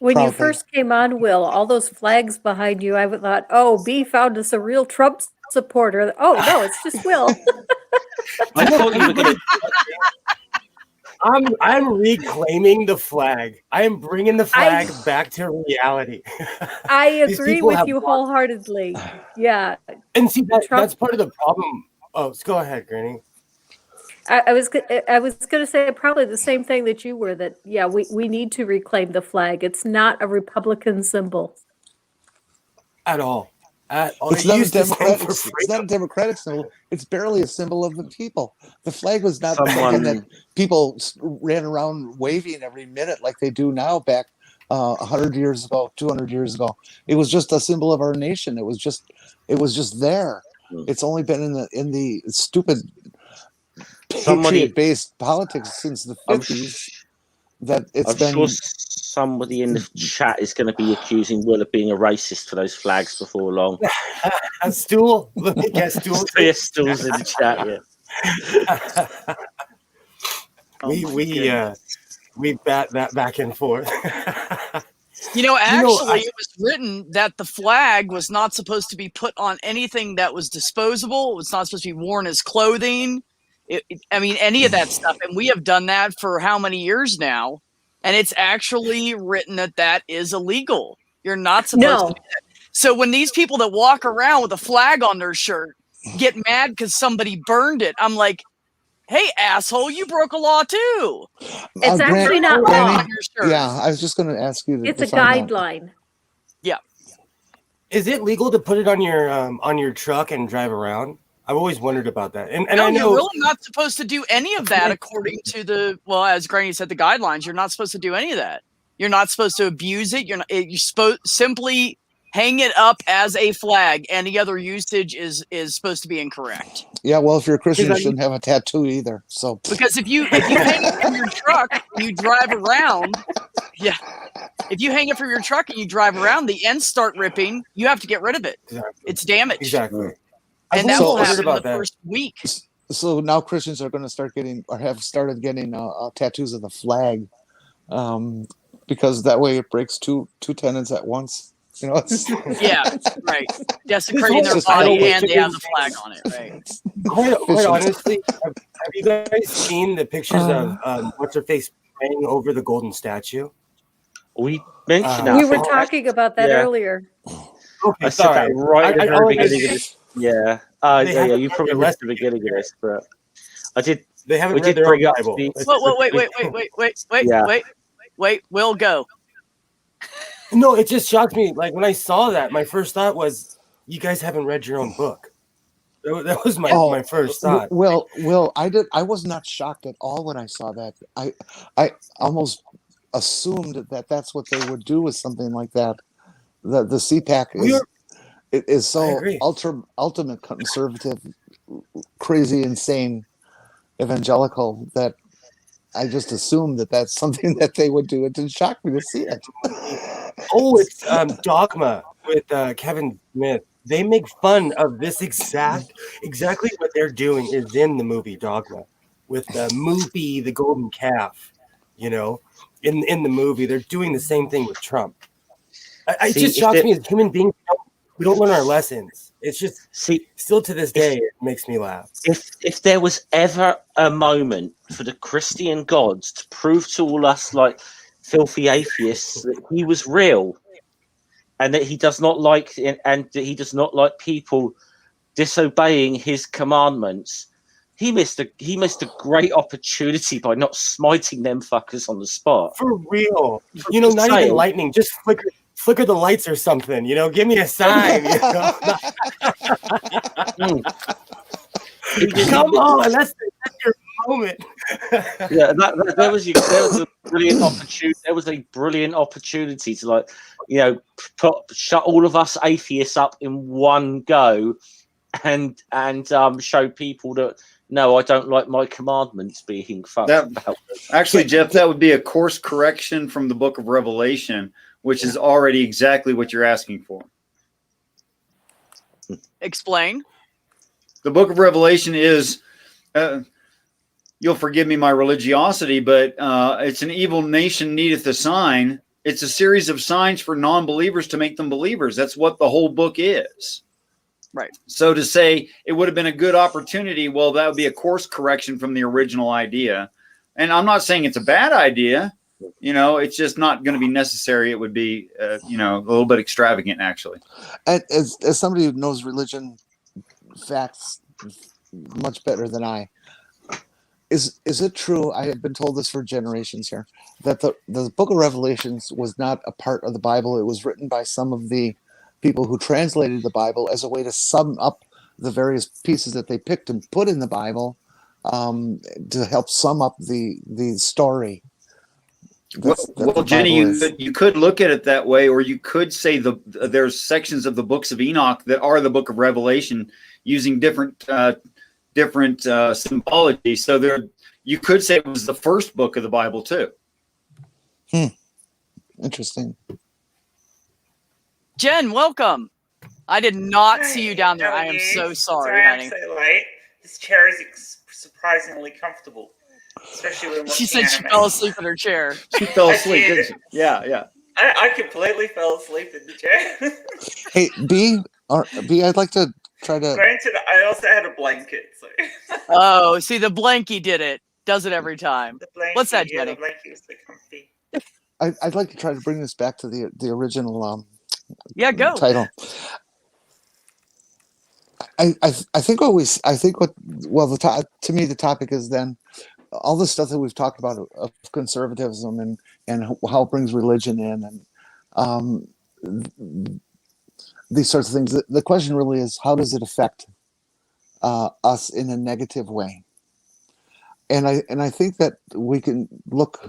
When Proudly. you first came on, Will, all those flags behind you, I thought, oh, B found us a real Trump supporter. Oh, no, it's just Will. I thought you were going to. I'm reclaiming the flag. I am bringing the flag back to reality. I These agree people with have you wholeheartedly. Yeah. And see, Trump- that's part of the problem. Oh, go ahead, Granny. I was going to say probably the same thing that you were, that, yeah, we need to reclaim the flag. It's not a Republican symbol. At all. It's It not a used to stand democratic. for It's not a freedom. democratic symbol. It's barely a symbol of the people. The flag was not something Someone- that people ran around waving every minute like they do now. Back 100 years ago, 200 years ago, it was just a symbol of our nation. It was just there. It's only been in the stupid patriot-based politics since the 50s that it's I'm been. sure somebody in the chat is going to be accusing Will of being a racist for those flags before long. A stool. Let me guess, stool. Three stools in the chat, yeah. We bat that back and forth. Actually, it was written that the flag was not supposed to be put on anything that was disposable. It was not supposed to be worn as clothing. Any of that stuff. And we have done that for how many years now? And it's actually written that is illegal. You're not supposed to do that. So when these people that walk around with a flag on their shirt get mad because somebody burned it, I'm like, hey, asshole, you broke a law too. It's actually not law. Yeah, I was just going to ask you. It's a guideline. Yeah. Is it legal to put it on your truck and drive around? I've always wondered about that. And no, I know you're really not supposed to do any of that according to as Granny said, the guidelines. You're not supposed to do any of that. You're not supposed to abuse it. You're supposed simply hang it up as a flag. Any other usage is supposed to be incorrect. Yeah, well, if you're a Christian, you shouldn't have a tattoo either. So because if you hang it from your truck and you drive around, if you hang it from your truck and you drive around, the ends start ripping. You have to get rid of it. Exactly. It's damaged. Exactly. And that will happen in the first week. So now Christians are going to start getting, or have started getting, tattoos of the flag, because that way it breaks two tenets at once. Right. Desecrating their body and they have the flag on it, right? Quite honestly, have you guys seen the pictures of what's her face praying over the golden statue? We mentioned that. We were talking about that earlier. Okay, I said that right at the very beginning of this. Yeah. You probably missed the beginning of this, but I did. They haven't read their own Bible. Wait. Will go. No, it just shocked me. Like when I saw that, my first thought was, "You guys haven't read your own book." That was my first thought. Well, I was not shocked at all when I saw that. I almost assumed that that's what they would do with something like that. The CPAC is so ultimate conservative, crazy, insane, evangelical that I just assumed that that's something that they would do. It didn't shock me to see it. Oh, it's Dogma with Kevin Smith. They make fun of this exactly what they're doing is in the movie Dogma with the movie The Golden Calf. In the movie, they're doing the same thing with Trump. It just shocks me as human beings. We don't learn our lessons. It's just still to this day, it makes me laugh. If there was ever a moment for the Christian gods to prove to all us like filthy atheists that he was real, and that he does not like people disobeying his commandments, he missed a great opportunity by not smiting them fuckers on the spot. For real, not even lightning, just flicker the lights or something. Give me a sign. Come on, that's your moment. Yeah, there was a brilliant opportunity. There was a brilliant opportunity to shut all of us atheists up in one go, and show people that no, I don't like my commandments being fucked about. Actually, Jeff, that would be a course correction from the Book of Revelation, which is already exactly what you're asking for. Explain. The Book of Revelation is, you'll forgive me my religiosity, but it's an evil nation needeth a sign. It's a series of signs for non-believers to make them believers. That's what the whole book is. Right. So to say it would have been a good opportunity, well, that would be a course correction from the original idea. And I'm not saying it's a bad idea. It's just not going to be necessary. It would be, a little bit extravagant, actually. As somebody who knows religion facts much better than I, is it true? I have been told this for generations here, that the Book of Revelations was not a part of the Bible. It was written by some of the people who translated the Bible as a way to sum up the various pieces that they picked and put in the Bible, to help sum up the story. That's Jenny, you could look at it that way, or you could say there's sections of the books of Enoch that are the Book of Revelation using different symbology. So you could say it was the first book of the Bible too. Interesting. Jen, welcome. I did not see you down there. I am so sorry, honey. So late. This chair is surprisingly comfortable, especially when she said she fell asleep in her chair. She fell asleep, didn't she? Yeah. I completely fell asleep in the chair. Hey, B, I'd like to try to. Granted, I also had a blanket. So. Oh, see, the blankie did it. Does it every time. What's that, Jenny? The blankie was so comfy. I'd like to try to bring this back to the original go title. To me the topic is then all the stuff that we've talked about of conservatism and how it brings religion in and these sorts of things. The question really is, how does it affect us in a negative way? And I think that we can look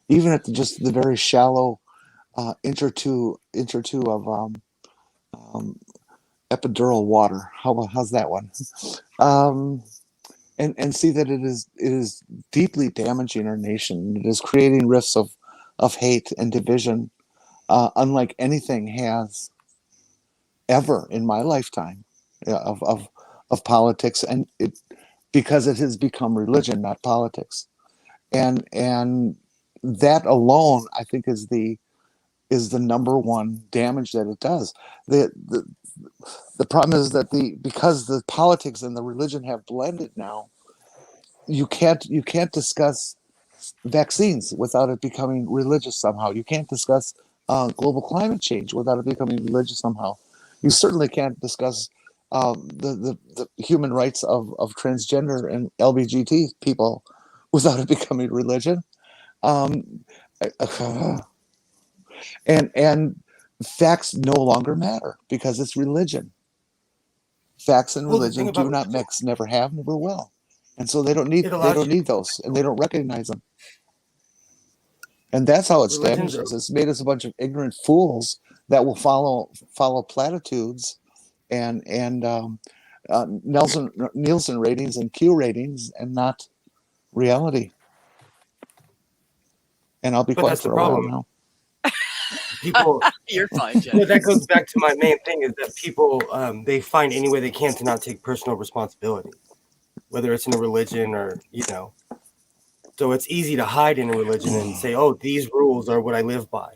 even at just the very shallow inch or two of epidural water. How's that one? And see that it is deeply damaging our nation. It is creating rifts of hate and division, unlike anything has ever in my lifetime of politics, and because it has become religion, not politics, and that alone, I think, is the number one damage that it does. The problem is that because the politics and the religion have blended now, you can't discuss vaccines without it becoming religious somehow. You can't discuss global climate change without it becoming religious somehow. You certainly can't discuss the human rights of transgender and LGBT people without it becoming religion. And facts no longer matter because it's religion. Facts and religion do not mix, never have, never will, and so they don't need those, and they don't recognize them. And that's how it's damaged us. It's made us a bunch of ignorant fools that will follow platitudes and Nielsen ratings and Q ratings and not reality. And I'll be quiet for a while now. People, you're fine, Jen. That goes back to my main thing is that people they find any way they can to not take personal responsibility, whether it's in a religion or so it's easy to hide in a religion and say, oh, these rules are what I live by.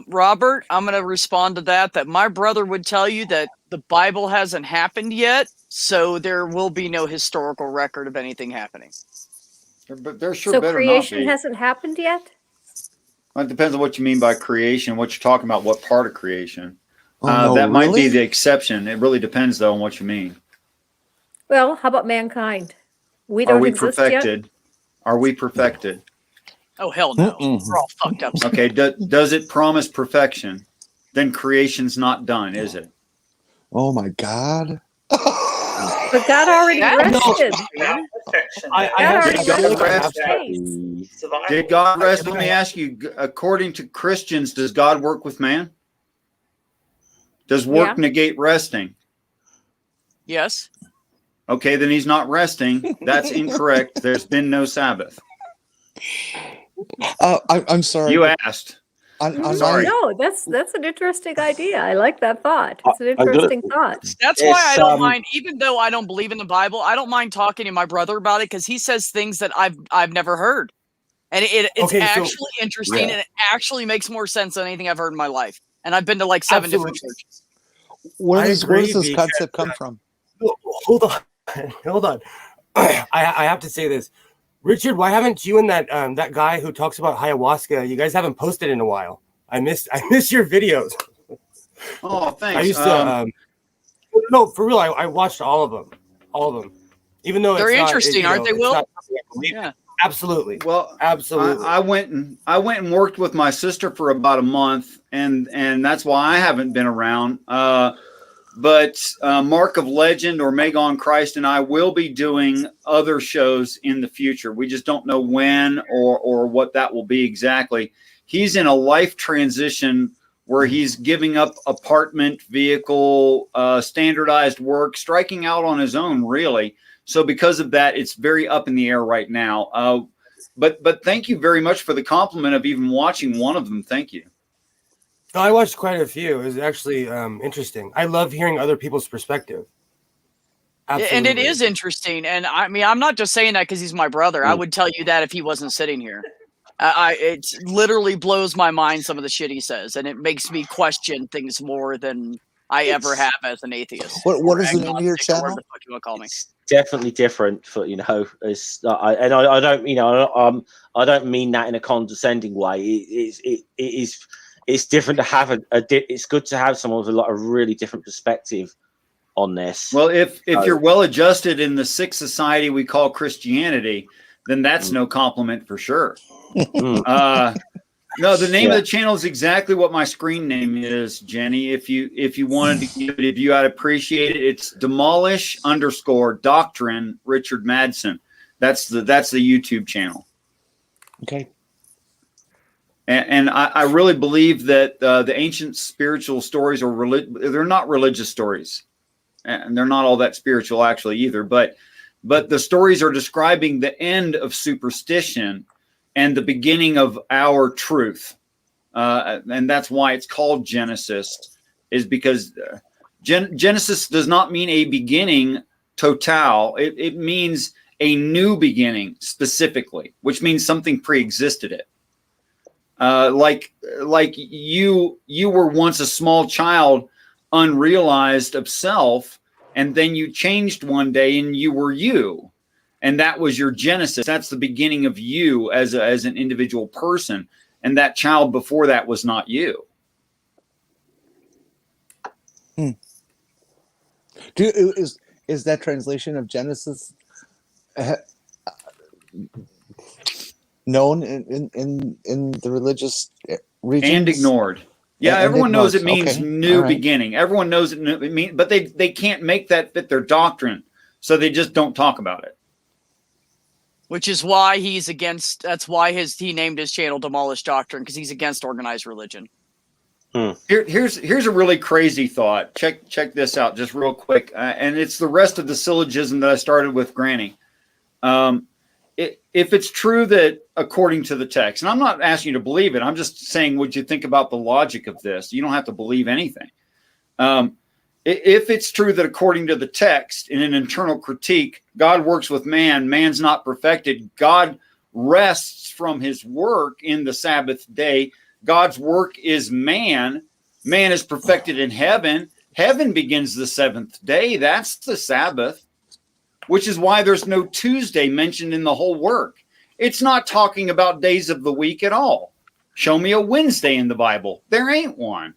Robert, I'm going to respond to that my brother would tell you that the Bible hasn't happened yet, so there will be no historical record of anything happening. But there sure so better creation not be. Hasn't happened yet? Well, it depends on what you mean by creation, what you're talking about, what part of creation. No, that might be really? the exception. It really depends, though, on what you mean. Well, how about mankind? We Are don't we exist perfected? yet? Are we perfected? Oh, hell no. Mm-mm. We're all fucked up. Okay, does it promise perfection? Then creation's not done, is it? Oh my God. But God already rested. Did God rest? Let me ask you, according to Christians, does God work with man? Does work negate resting? Yes. Okay, then he's not resting. That's incorrect. There's been no Sabbath. I'm sorry. You asked. I'm sorry. No, that's an interesting idea. I like that thought. It's an interesting thought. That's why I don't mind, even though I don't believe in the Bible, I don't mind talking to my brother about it because he says things that I've never heard. And it's actually interesting and it actually makes more sense than anything I've heard in my life. And I've been to like 7 different churches. Where does this concept come from? Hold on. Hold on. I have to say this. Richard, why haven't you and that guy who talks about ayahuasca, you guys haven't posted in a while? I missed your videos. Oh, thanks. I used to no, for real, I watched all of them. Even though They're it's not, interesting, aren't they, it's Will? not something I believe in. Yeah. Absolutely. Well, absolutely. I went and worked with my sister for about a month, and that's why I haven't been around. But Mark of Legend or Megon Christ and I will be doing other shows in the future. We just don't know when or what that will be exactly. He's in a life transition where he's giving up apartment, vehicle, standardized work, striking out on his own, really. So because of that, it's very up in the air right now. But thank you very much for the compliment of even watching one of them. Thank you. No, I watched quite a few. It was actually interesting. I love hearing other people's perspective. Absolutely. And it is interesting. And I mean, I'm not just saying that because he's my brother. I would tell you that if he wasn't sitting here. It literally blows my mind, some of the shit he says, and it makes me question things more than I ever have as an atheist. What is the name of your channel? Whatever the fuck you want to call me. It's definitely different for I don't I don't mean that in a condescending way. It's different to have it's good to have someone with a lot of really different perspective on this. Well, if you're well adjusted in the sick society we call Christianity, then that's no compliment for sure. No, the name of the channel is exactly what my screen name is, Jenny. If you wanted to give it a view, I'd appreciate it. It's demolish_doctrine Richard Madsen. That's the YouTube channel. Okay. And I really believe that the ancient spiritual stories they're not religious stories, and they're not all that spiritual actually either. But the stories are describing the end of superstition and the beginning of our truth. And that's why it's called Genesis, is because Genesis does not mean a beginning total. It means a new beginning specifically, which means something pre-existed it. Like you were once a small child, unrealized of self, and then you changed one day and you were you. And that was your genesis. That's the beginning of you as an individual person. And that child before that was not you. Is that translation of Genesis known in the religious regions? And ignored. Yeah, and everyone knows it ignored. means Okay. new All right. beginning. Everyone knows it means, but they can't make that fit their doctrine. So they just don't talk about it. Which is why he's against. That's why he named his channel Demolish Doctrine, because he's against organized religion. Here's a really crazy thought. Check this out just real quick. And it's the rest of the syllogism that I started with Granny. If it's true that according to the text, and I'm not asking you to believe it, I'm just saying what you think about the logic of this. You don't have to believe anything. If it's true that according to the text, in an internal critique, God works with man, man's not perfected, God rests from his work in the Sabbath day, God's work is man is perfected in heaven, heaven begins the seventh day, that's the Sabbath, which is why there's no Tuesday mentioned in the whole work. It's not talking about days of the week at all. Show me a Wednesday in the Bible. There ain't one.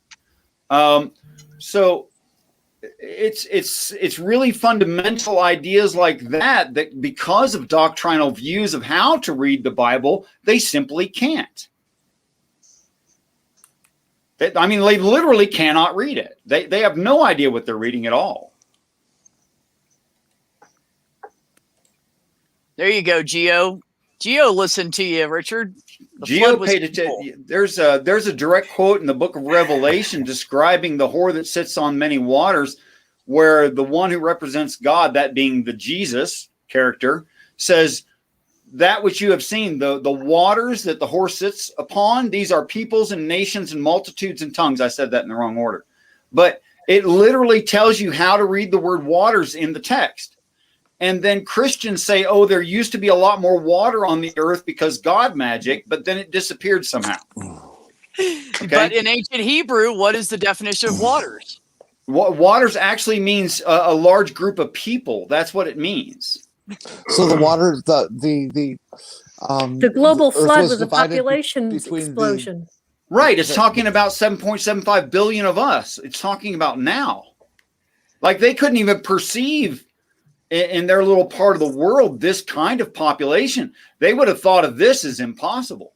So it's really fundamental ideas like that because of doctrinal views of how to read the Bible, they simply can't. They literally cannot read it. They have no idea what they're reading at all. There you go, Geo. Geo listened to you, Richard. Geo paid attention. There's a direct quote in the book of Revelation describing the whore that sits on many waters, where the one who represents God, that being the Jesus character, says, that which you have seen, the waters that the whore sits upon, these are peoples and nations and multitudes and tongues. I said that in the wrong order. But it literally tells you how to read the word waters in the text. And then Christians say, oh, there used to be a lot more water on the earth because God magic, but then it disappeared somehow. Okay? But in ancient Hebrew, what is the definition of waters? Waters actually means a large group of people. That's what it means. So the water, the global the Earth flood was a divided population between explosion. Right. It's talking about 7.75 billion of us. It's talking about now. Like they couldn't even perceive in their little part of the world this kind of population. They would have thought of this as impossible.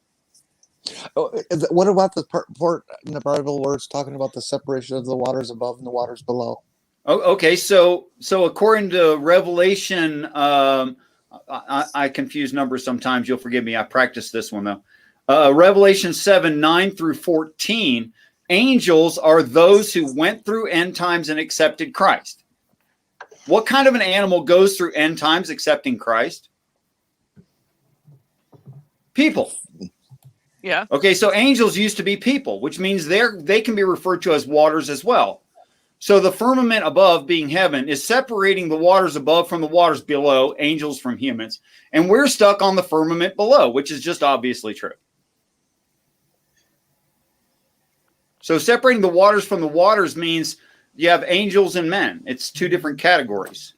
What about the part in the Bible where it's talking about the separation of the waters above and the waters below? Oh, okay. So according to Revelation, I confuse numbers sometimes. You'll forgive me. I practiced this one though. Revelation 7:9-14, angels are those who went through end times and accepted Christ. What kind of an animal goes through end times accepting Christ? People. Yeah. Okay, so angels used to be people, which means they can be referred to as waters as well. So the firmament above, being heaven, is separating the waters above from the waters below, angels from humans, and we're stuck on the firmament below, which is just obviously true. So separating the waters from the waters means you have angels and men. It's two different categories.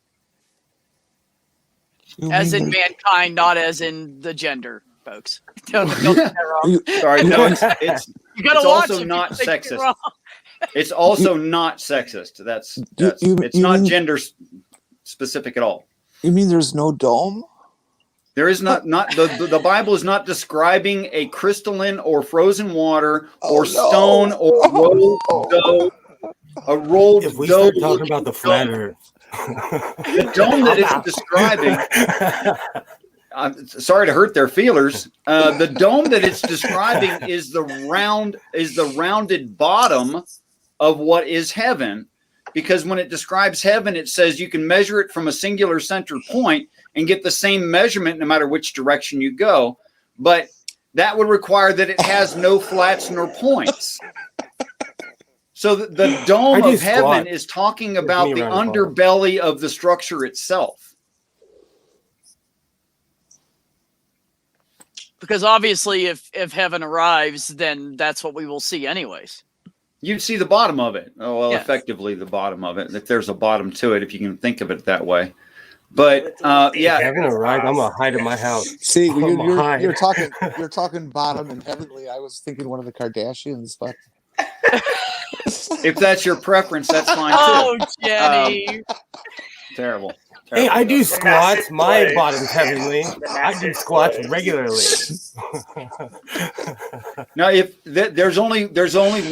As in mankind, not as in the gender, folks. Don't get that wrong. Sorry, no, it's You gotta it's watch also it. not You think you're sexist. wrong. It's also not sexist. It's not gender specific at all. You mean there's no dome? There is not the Bible is not describing a crystalline or frozen water or stone or rolled dough. A rolled If we dough. start talking about the flat Earth, The dome that it's describing. I'm sorry to hurt their feelers. The dome that it's describing is the rounded bottom of what is heaven, because when it describes heaven, it says you can measure it from a singular center point and get the same measurement no matter which direction you go. But that would require that it has no flats nor points. So the dome of heaven is talking about the underbelly of the structure itself. Because obviously, if heaven arrives, then that's what we will see, anyways. You'd see the bottom of it. Oh, well, Yeah. effectively the bottom of it. If there's a bottom to it, if you can think of it that way. But yeah, heaven arrived, I'm gonna hide in my house. See, I'm you're talking bottom and heavenly. I was thinking one of the Kardashians, but if that's your preference, that's fine too. Oh, Jenny. Terrible. Hey, I do squats. My play. bottom's heavenly. I do squats regularly. Now, if there's only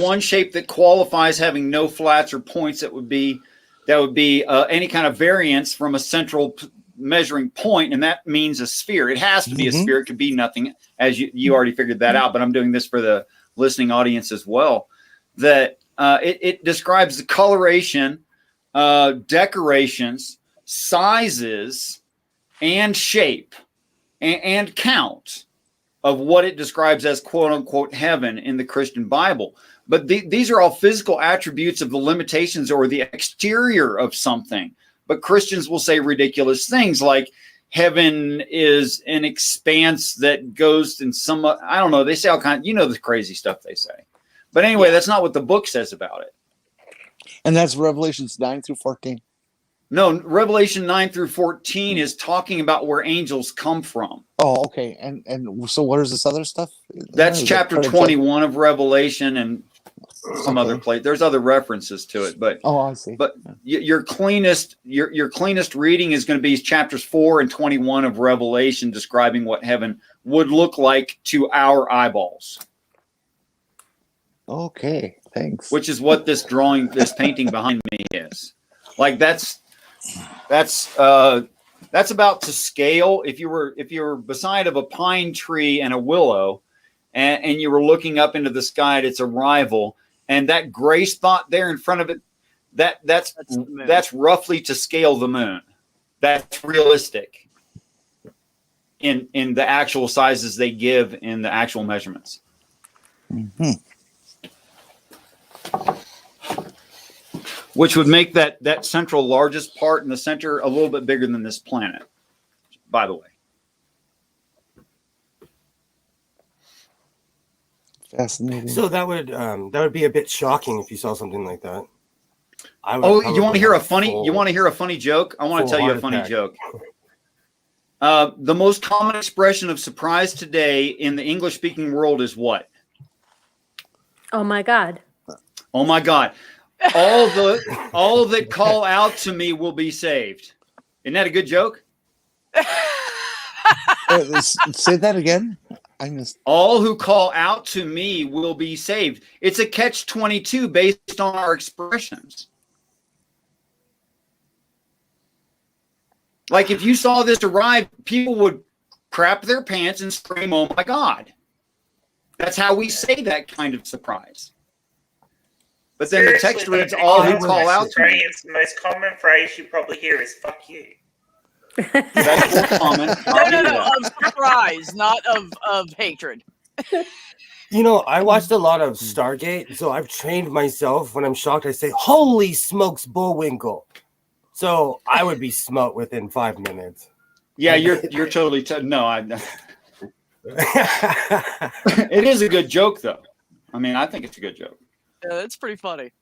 one shape that qualifies having no flats or points, that would be any kind of variance from a central measuring point, and that means a sphere. It has to be a sphere. It could be nothing, as you already figured that out. But I'm doing this for the listening audience as well. That it describes the coloration, decorations, sizes, and shape, and count of what it describes as quote unquote heaven in the Christian Bible. But these are all physical attributes of the limitations or the exterior of something. But Christians will say ridiculous things like heaven is an expanse that goes in some, I don't know, they say all kinds, the crazy stuff they say. But anyway, that's not what the book says about it. and that's Revelations 9-14. No, Revelation 9-14 is talking about where angels come from. Oh, okay. And so what is this other stuff? That's chapter 21 of Revelation and some other place. There's other references to it, but I see. But your cleanest reading is going to be chapters 4 and 21 of Revelation, describing what heaven would look like to our eyeballs. Okay, thanks. Which is what this painting behind me is. Like that's about to scale. If you were beside of a pine tree and a willow, and you were looking up into the sky at its arrival, and that gray spot there in front of it, that's roughly to scale the moon. That's realistic in the actual sizes they give in the actual measurements. Mm-hmm. Which would make that central largest part in the center a little bit bigger than this planet, by the way. Fascinating. So that would be a bit shocking if you saw something like that. I would. Oh, you want to hear a probably funny? You want to hear a funny joke? I want to full tell you a heart funny attack. joke. The most common expression of surprise today in the English-speaking world is what? Oh my God. Oh my God! All that call out to me will be saved. Isn't that a good joke? Say that again. I missed. All who call out to me will be saved. It's a catch-22 based on our expressions. Like if you saw this arrive, people would crap their pants and scream, "Oh my God!" That's how we say that kind of surprise. But then the text Seriously, reads, "All who that's call out to me." Australians, the most common phrase you probably hear is "fuck you." That's more common. No, of surprise, not of hatred. You know, I watched a lot of Stargate, so I've trained myself. When I'm shocked, I say, "Holy smokes, Bullwinkle!" So I would be smoked within 5 minutes. Yeah, you're totally no. It is a good joke, though. I mean, I think it's a good joke. Yeah, that's pretty funny.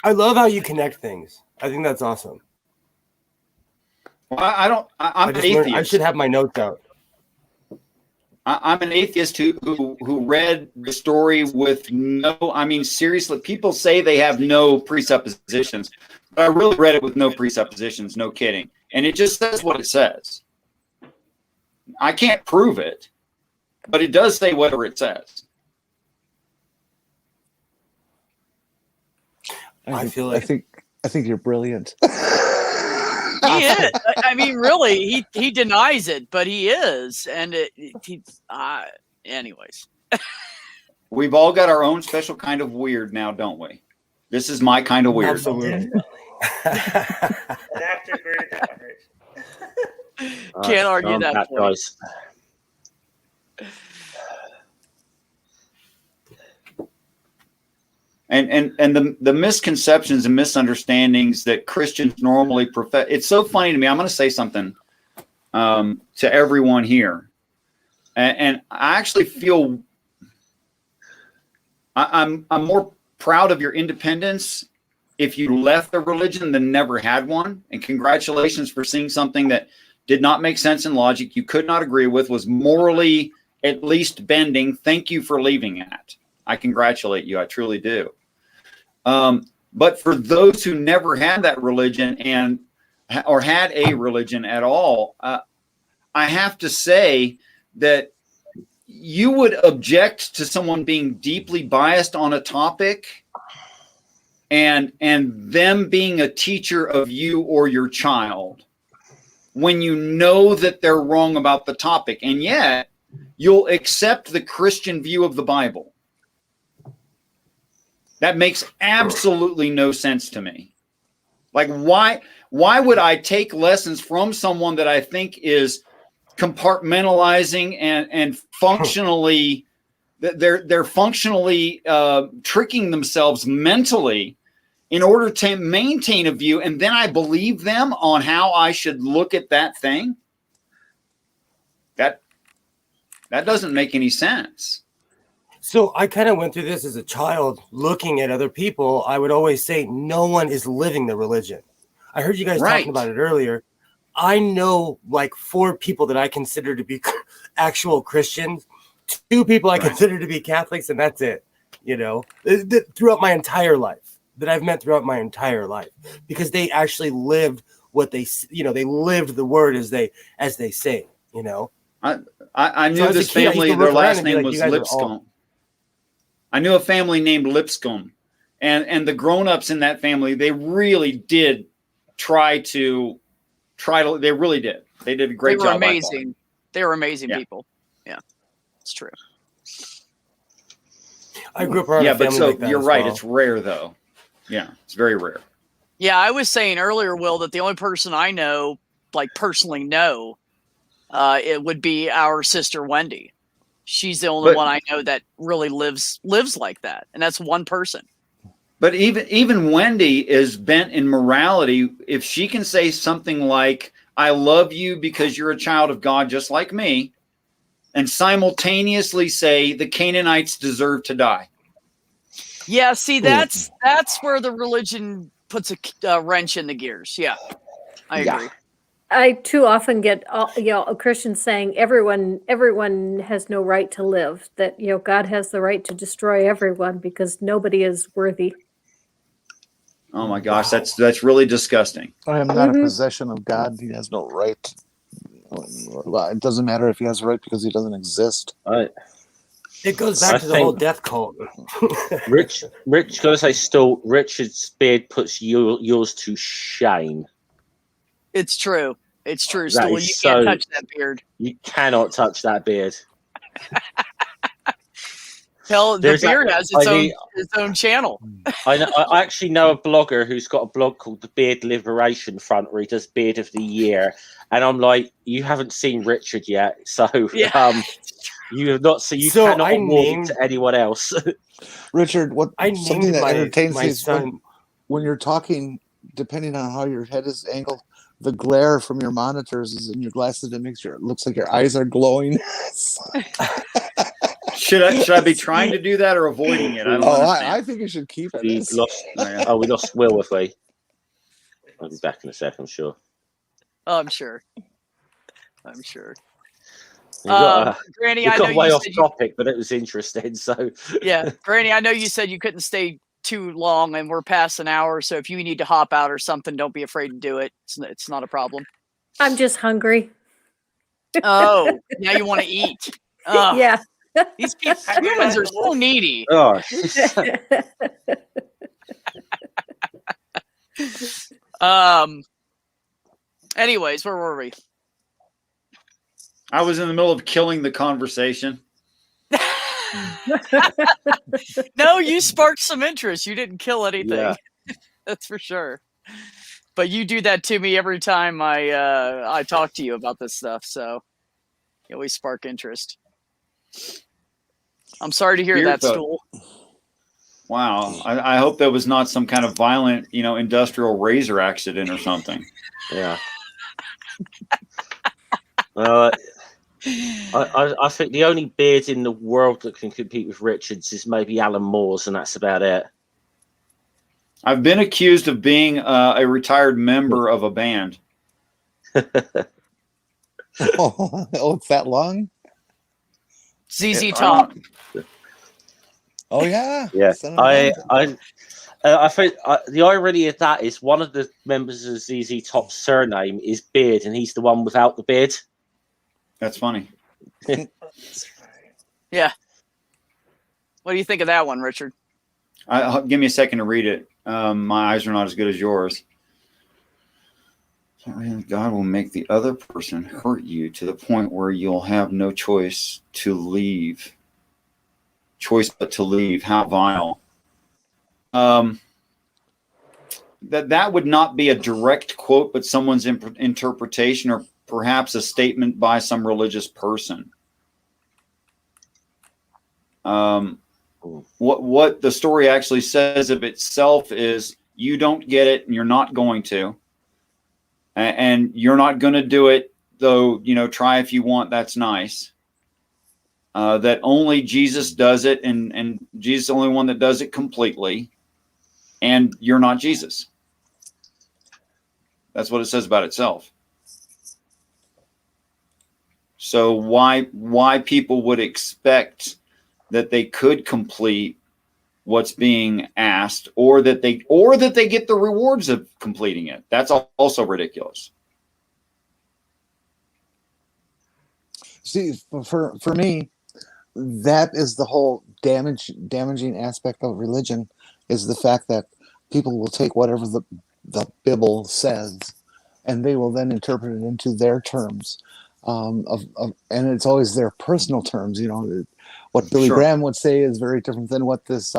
I love how you connect things. I think that's awesome. Well, I'm an atheist. I should have my notes out. I'm an atheist who read the story with no. I mean, seriously, people say they have no presuppositions, but I really read it with no presuppositions. No kidding, and it just says what it says. I can't prove it, but it does say whatever it says. I think you're brilliant. He is. I mean, really, he denies it, but he is, and anyways. We've all got our own special kind of weird now, don't we? This is my kind of weird. Absolutely. I'd have to agree with that. Can't argue that point. Guys. And the misconceptions and misunderstandings that Christians normally profess. It's so funny to me. I'm going to say something to everyone here. And I actually feel I'm more proud of your independence if you left the religion than never had one. And congratulations for seeing something that did not make sense in logic, you could not agree with, was morally at least bending. Thank you for leaving that. I congratulate you. I truly do. But for those who never had that religion or had a religion at all, I have to say that you would object to someone being deeply biased on a topic and them being a teacher of you or your child when you know that they're wrong about the topic, and yet you'll accept the Christian view of the Bible. That makes absolutely no sense to me. Like, why would I take lessons from someone that I think is compartmentalizing and functionally, they're functionally tricking themselves mentally in order to maintain a view, and then I believe them on how I should look at that thing? That doesn't make any sense. So I kind of went through this as a child, looking at other people. I would always say, no one is living the religion. I heard you guys talking about it earlier. I know like 4 people that I consider to be actual Christians, 2 people I consider to be Catholics, and that's it. You know, throughout my entire life, that I've met throughout my entire life, because they actually lived what they lived the word as they say. You know, I knew this family. Their last name was Lipscomb. I knew a family named Lipscomb, and the grown-ups in that family, they really did try to. They really did. They did a great job. They were amazing. They were amazing people. Yeah, it's true. I grew up around a family like that. You're right. It's rare, though. Yeah, it's very rare. Yeah, I was saying earlier, Will, that the only person I know, like personally know, it would be our sister Wendy. She's the only one I know that really lives like that, and that's one person. But even Wendy is bent in morality. If she can say something like, "I love you because you're a child of God, just like me," and simultaneously say the Canaanites deserve to die. Yeah, see, that's where the religion puts a wrench in the gears. Yeah, I agree. I too often get Christians saying everyone has no right to live, that God has the right to destroy everyone because nobody is worthy. Oh my gosh, that's really disgusting. I am not a possession of God. He has no right. Well, it doesn't matter if he has a right because he doesn't exist. It goes back to the whole death cult. Rich, gotta say, still, Richard's beard puts yours to shame. It's true. It's true, That Stool. is You can't so- touch that beard. You cannot touch that beard. Hell, the There's beard has its own channel. I actually know a blogger who's got a blog called the Beard Liberation Front where he does Beard of the Year, and I'm like, you haven't seen Richard yet, so you have not seen. You cannot award it to anyone else. Richard, something that entertains my me is son. when you're talking, depending on how your head is angled, the glare from your monitors is in your glasses. It looks like your eyes are glowing. Should I be trying to do that or avoiding it? I don't understand. I think you should keep it. We lost Will, have we? I'll be back in a second, I'm sure. Oh, I'm sure. Granny, we I got know way you off said topic, but it was interesting. So yeah, Granny, I know you said you couldn't stay too long, and we're past an hour. So if you need to hop out or something, don't be afraid to do it. It's not a problem. I'm just hungry. Oh, now you want to eat? Oh, Yeah. These humans are so needy. oh, Anyways, where were we? I was in the middle of killing the conversation. No, you sparked some interest. You didn't kill anything. Yeah. That's for sure. But you do that to me every time I talk to you about this stuff. So you always spark interest. I'm sorry to hear that, Stool. Wow. I hope that was not some kind of violent, industrial razor accident or something. Yeah. I think the only beard in the world that can compete with Richard's is maybe Alan Moore's, and that's about it. I've been accused of being a retired member of a band. Oh, it's that long? ZZ Top. Oh yeah. Yeah. I think the irony of that is one of the members of ZZ Top's surname is Beard, and he's the one without the beard. That's funny. Yeah. What do you think of that one, Richard? Give me a second to read it. My eyes are not as good as yours. God will make the other person hurt you to the point where you'll have no choice to leave. Choice but to leave. How vile. That would not be a direct quote, but someone's interpretation or perhaps a statement by some religious person. What the story actually says of itself is you don't get it and you're not going to. And you're not going to do it, though, try if you want, that's nice. That only Jesus does it, and Jesus is the only one that does it completely. And you're not Jesus. That's what it says about itself. So why people would expect that they could complete what's being asked, or that they get the rewards of completing it. That's also ridiculous. See, for me, that is the whole damaging aspect of religion, is the fact that people will take whatever the Bible says, and they will then interpret it into their terms, and it's always their personal terms. What Billy Graham would say is very different than what this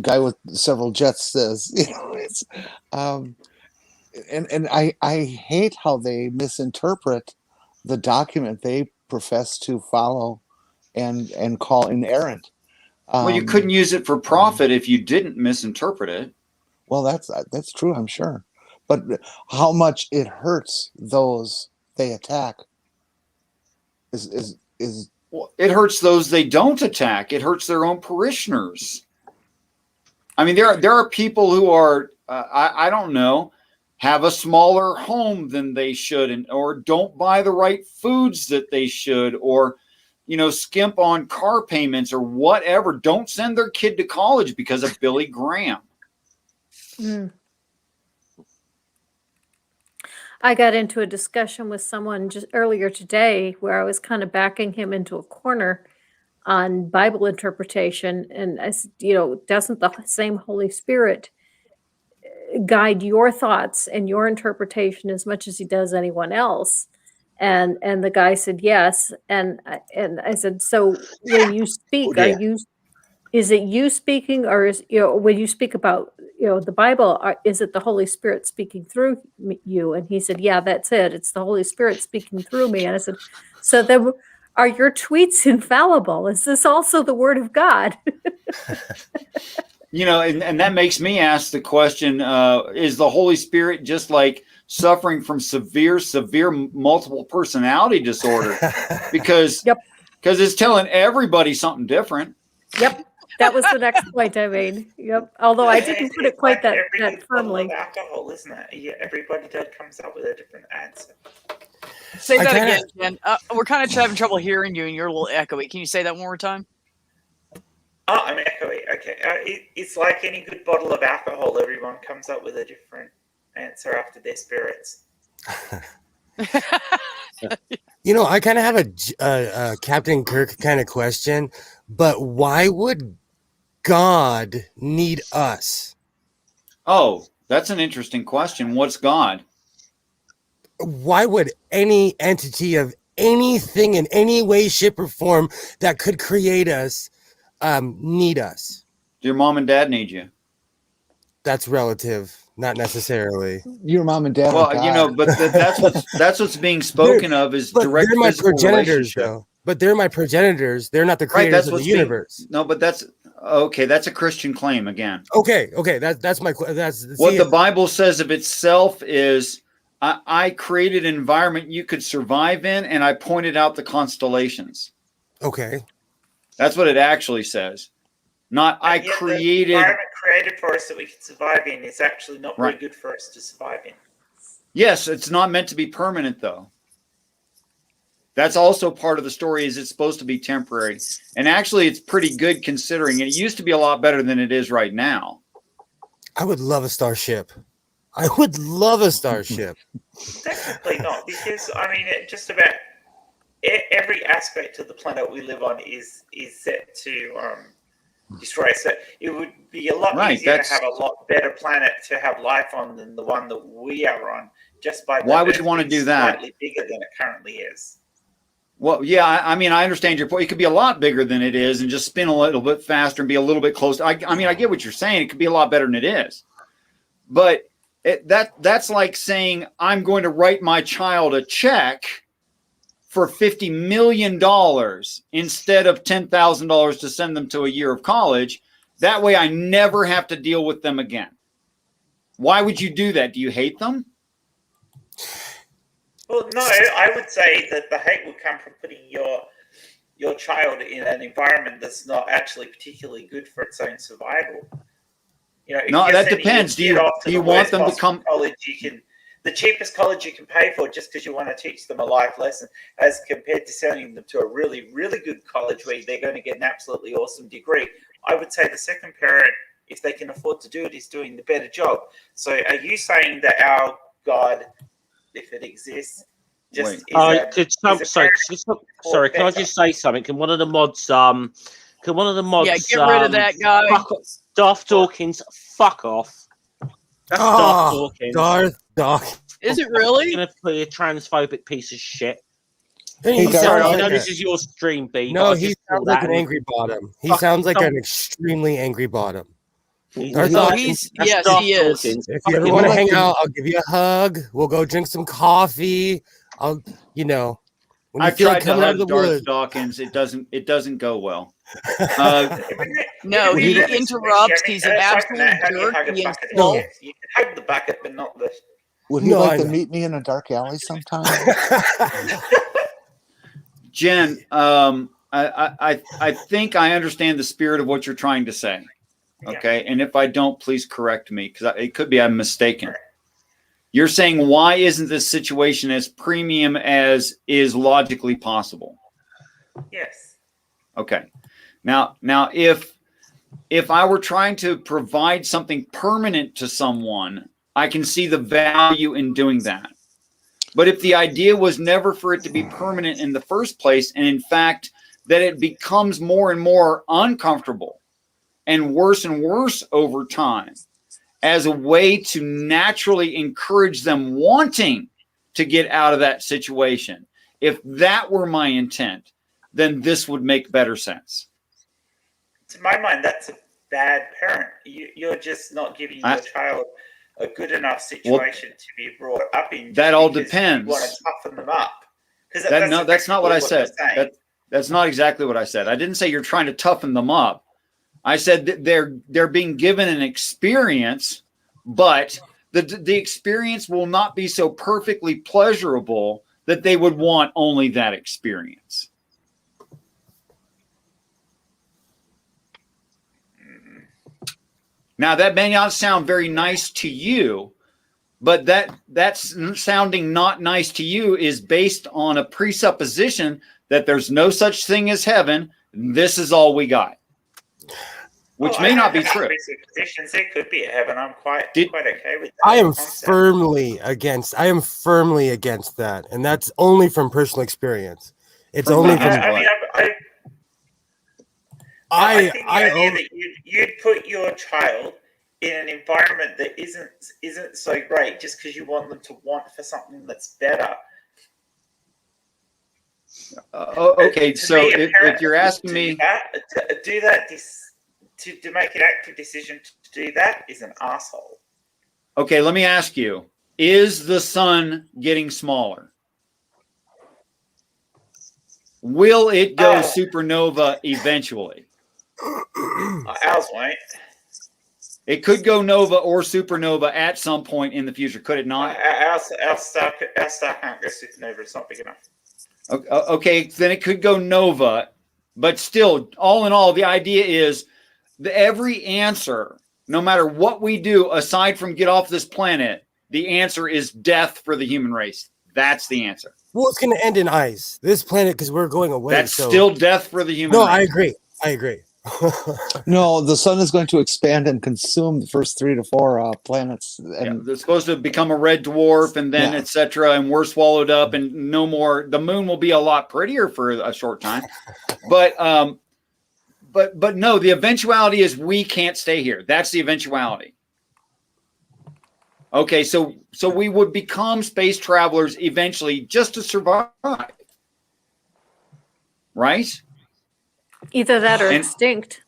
guy with several jets says. It's and I hate how they misinterpret the document they profess to follow and call inerrant. Well, you couldn't use it for profit if you didn't misinterpret it. Well, that's true, I'm sure, but how much it hurts those they attack is Well, it hurts those they don't attack. It hurts their own parishioners. I mean, there are people who are, I don't know, have a smaller home than they should, or don't buy the right foods that they should, or, skimp on car payments or whatever. Don't send their kid to college because of Billy Graham. Mm. I got into a discussion with someone just earlier today where I was kind of backing him into a corner on Bible interpretation. And I said, doesn't the same Holy Spirit guide your thoughts and your interpretation as much as he does anyone else? And the guy said yes. And I said, so when you speak, is it you speaking, or is, when you speak about, the Bible, is it the Holy Spirit speaking through you? And he said, yeah, that's it. It's the Holy Spirit speaking through me. And I said, so then are your tweets infallible? Is this also the Word of God? And that makes me ask the question, is the Holy Spirit just like suffering from severe multiple personality disorder? Because it's telling everybody something different. Yep. That was the next point I made. Yep. Although I didn't put it quite that firmly. Alcohol, isn't it? Yeah, everybody comes up with a different answer. Say that again, Jen. We're kind of having trouble hearing you, and you're a little echoey. Can you say that one more time? Oh, I'm echoey. Okay. It's like any good bottle of alcohol. Everyone comes up with a different answer after their spirits. I kind of have a Captain Kirk kind of question, but why would God need us? Oh, that's an interesting question. What's God? Why would any entity of anything in any way, shape, or form that could create us need us? Your mom and dad need you. That's relative, not necessarily. Your mom and dad. Well, but that's what's being spoken of is direct. They're my progenitors, though. But they're my progenitors. They're not the creators of the universe. No, but that's okay. That's a Christian claim again. Okay. That's what the Bible says of itself is. I created an environment you could survive in, and I pointed out the constellations. Okay. That's what it actually says. Not I created. The environment created for us that we can survive in is actually not very good for us to survive in. Yes, it's not meant to be permanent, though. That's also part of the story, is it's supposed to be temporary. And actually, it's pretty good considering. It used to be a lot better than it is right now. I would love a starship. Technically not, because just about every aspect of the planet we live on is set to destroy. So it would be a lot easier to have a lot better planet to have life on than the one that we are on. Just by why would you want to do that? Slightly bigger than it currently is. Well, yeah, I understand your point. It could be a lot bigger than it is, and just spin a little bit faster and be a little bit closer. I get what you're saying. It could be a lot better than it is, but that's like saying I'm going to write my child a check for $50 million instead of $10,000 to send them to a year of college. That way I never have to deal with them again. Why would you do that? Do you hate them? Well, no, I would say that the hate would come from putting your child in an environment that's not actually particularly good for its own survival. No, that depends. Do you want them to come college? The cheapest college you can pay for, just because you want to teach them a life lesson, as compared to sending them to a really, really good college where they're going to get an absolutely awesome degree. I would say the second parent, if they can afford to do it, is doing the better job. So, are you saying that our God, if it exists, just sorry, can I just say something? Can one of the mods get rid of that guy. Darth Dawkins, fuck off. That's Darth Dawkins. Darth. Is it really? You're going to play a transphobic piece of shit. Sorry, I know this is your stream, B. No, he sounds like an angry bottom. He sounds like an extremely angry bottom. He is. If you ever want to hang out, I'll give you a hug. We'll go drink some coffee. When I've tried to hug Darth Dawkins. It doesn't go well. No, he interrupts. He's an absolute jerk. You can hug the bucket, but not the. Would you like to meet me in a dark alley sometime? Jen, I think I understand the spirit of what you're trying to say. Okay. And if I don't, please correct me, because it could be I'm mistaken. You're saying, why isn't this situation as premium as is logically possible? Yes. Okay. Now, if I were trying to provide something permanent to someone, I can see the value in doing that. But if the idea was never for it to be permanent in the first place, and in fact, that it becomes more and more uncomfortable and worse over time as a way to naturally encourage them wanting to get out of that situation, if that were my intent, then this would make better sense. To my mind, that's a bad parent. You're just not giving your child a good enough situation to be brought up in. That all depends. You want to toughen them up. That's not what I said. That's not exactly what I said. I didn't say you're trying to toughen them up. I said that they're being given an experience, but the experience will not be so perfectly pleasurable that they would want only that experience. Now, that may not sound very nice to you, but that's sounding not nice to you is based on a presupposition that there's no such thing as heaven. This is all we got, which may not be true. There could be a heaven. I'm quite okay with that. I am firmly against that, and that's only from personal experience. It's only from. I think the idea that you'd put your child in an environment that isn't so great just because you want them to want for something that's better. Okay, so if you're asking me to make an active decision to do that is an asshole. Okay, let me ask you: is the sun getting smaller? Will it go supernova eventually? Ours won't. It could go nova or supernova at some point in the future, could it not? Our star can't go supernova. It's not big enough. Okay, then it could go nova, but still, all in all, the idea is that every answer, no matter what we do, aside from get off this planet, the answer is death for the human race. That's the answer. Well, it's going to end in ice. This planet, because we're going away. That's still death for the human race. No, I agree. No, the sun is going to expand and consume the first 3 to 4 planets. And they're supposed to become a red dwarf and then etc. And we're swallowed up and no more. The moon will be a lot prettier for a short time. But no, the eventuality is we can't stay here. That's the eventuality. Okay, so we would become space travelers eventually just to survive. Right? Either that or extinct.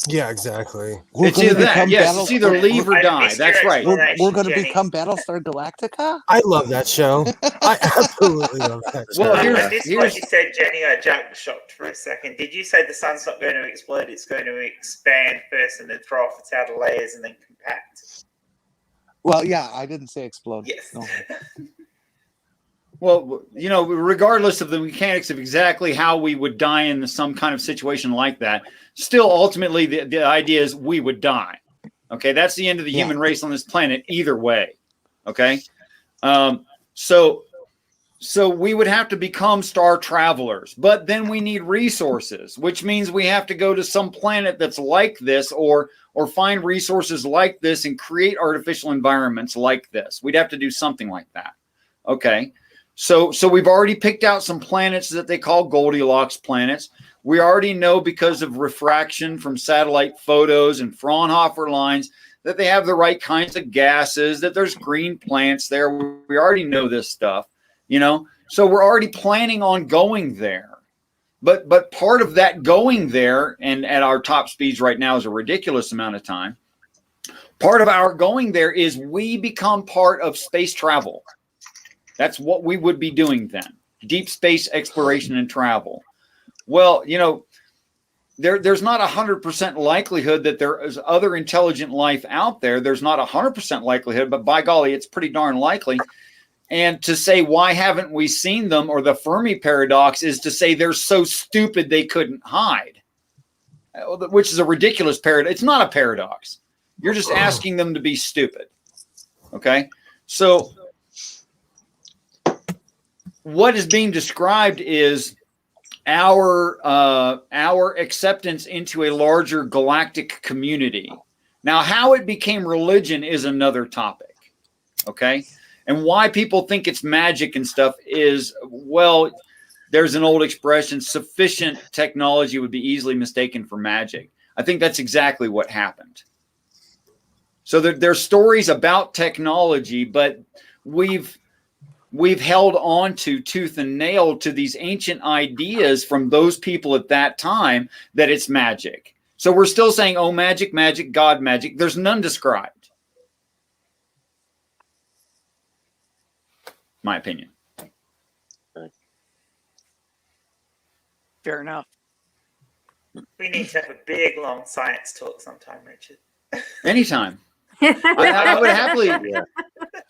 Yeah, exactly. It's either that. Yes, it's either leave or die. That's right. We're going to become Battlestar Galactica? I love that show. I absolutely love that show. Well, here's what you said, Jenny. I jumped shocked for a second. Did you say the sun's not going to explode? It's going to expand first and then throw off its outer layers and then compact. Well, yeah, I didn't say explode. Yes. No. Well, regardless of the mechanics of exactly how we would die in some kind of situation like that, still ultimately the idea is we would die. Okay, that's the end of the human race on this planet either way. Okay, so we would have to become star travelers, but then we need resources, which means we have to go to some planet that's like this or find resources like this and create artificial environments like this. We'd have to do something like that. Okay. So we've already picked out some planets that they call Goldilocks planets. We already know because of refraction from satellite photos and Fraunhofer lines that they have the right kinds of gases, that there's green plants there. We already know this stuff, so we're already planning on going there. But part of that going there, and at our top speeds right now is a ridiculous amount of time, part of our going there is we become part of space travel. That's what we would be doing then. Deep space exploration and travel. Well, there's not 100% likelihood that there is other intelligent life out there. There's not 100% likelihood, but by golly, it's pretty darn likely. And to say, why haven't we seen them, or the Fermi paradox is to say they're so stupid they couldn't hide. which is a ridiculous paradox. It's not a paradox. You're just asking them to be stupid. Okay? So what is being described is our acceptance into a larger galactic community. Now, how it became religion is another topic. Okay? And why people think it's magic and stuff is, well, there's an old expression, sufficient technology would be easily mistaken for magic. I think that's exactly what happened. So there's stories about technology, but we've held on to tooth and nail to these ancient ideas from those people at that time that it's magic. So we're still saying, oh, magic, magic, God magic. There's none described. My opinion. Fair enough. We need to have a big, long science talk sometime, Richard. Anytime. I would happily. Yeah.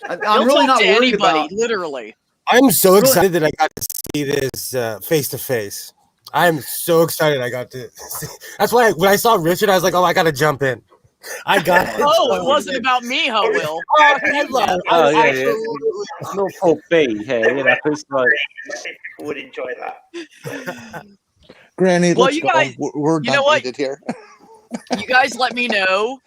I'm really not to worried anybody, about. literally. I'm so excited that I got to see this face to face. I'm so excited I got to see. That's why when I saw Richard, I was like, oh, I got to jump in. I got it. Oh, it wasn't about me, huh, Will? It's not for B here. You know, it's like People would enjoy that. Granny, Well, let's you go. guys- We're you not know what? needed here. You guys let me know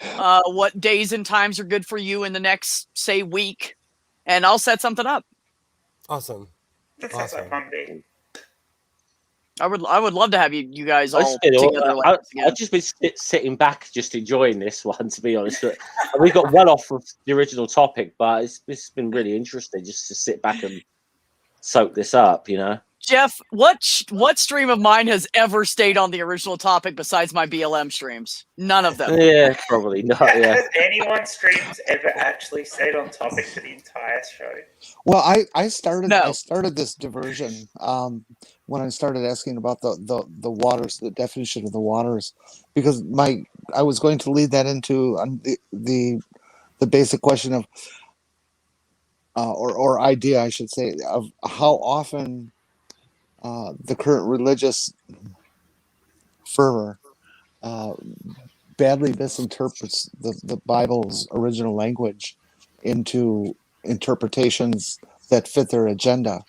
what days and times are good for you in the next, say, week, and I'll set something up. Awesome. That sounds like Monday. I would love to have you guys I all said, together. Like this again. I've just been sitting back, just enjoying this one, to be honest. We got well off of the original topic, but it's been really interesting just to sit back and soak this up, you know. Jeff, what stream of mine has ever stayed on the original topic besides my BLM streams? None of them. Yeah, probably not. Yeah. Has anyone's streams ever actually stayed on topic for the entire show? Well, I started No. I started this diversion when I started asking about the waters, the definition of the waters, because I was going to lead that into the basic question of or idea, I should say, of how often the current religious fervor badly misinterprets the Bible's original language into interpretations that fit their agenda.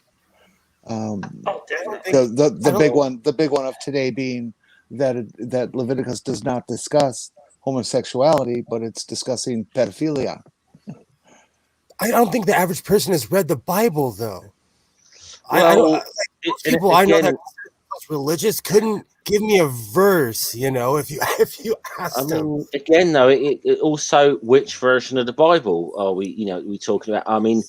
Oh, definitely. The big one of today being that Leviticus does not discuss homosexuality, but it's discussing pedophilia. I don't think the average person has read the Bible, though. Well, People I know that are religious couldn't give me a verse, you know, if you asked them. Again, though, it also, which version of the Bible are we talking about? I mean,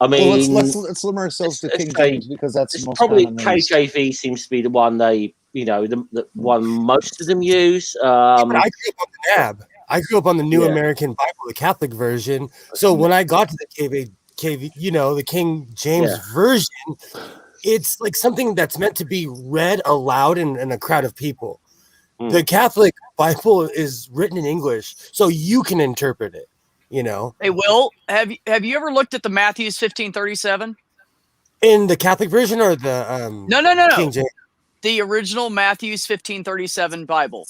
Well, let's limit ourselves to King James because that's it's the most probably common used. KJV seems to be the one they, the one most of them use. I grew up on the NAB. I grew up on the New American Bible, the Catholic version. So when I got to the the King James version, it's like something that's meant to be read aloud in a crowd of people. The Catholic Bible is written in English, so you can interpret it. You know. Hey, Will, have you ever looked at the Matthew's 1537? In the Catholic version or the No. King James? The original Matthew's 1537 Bible.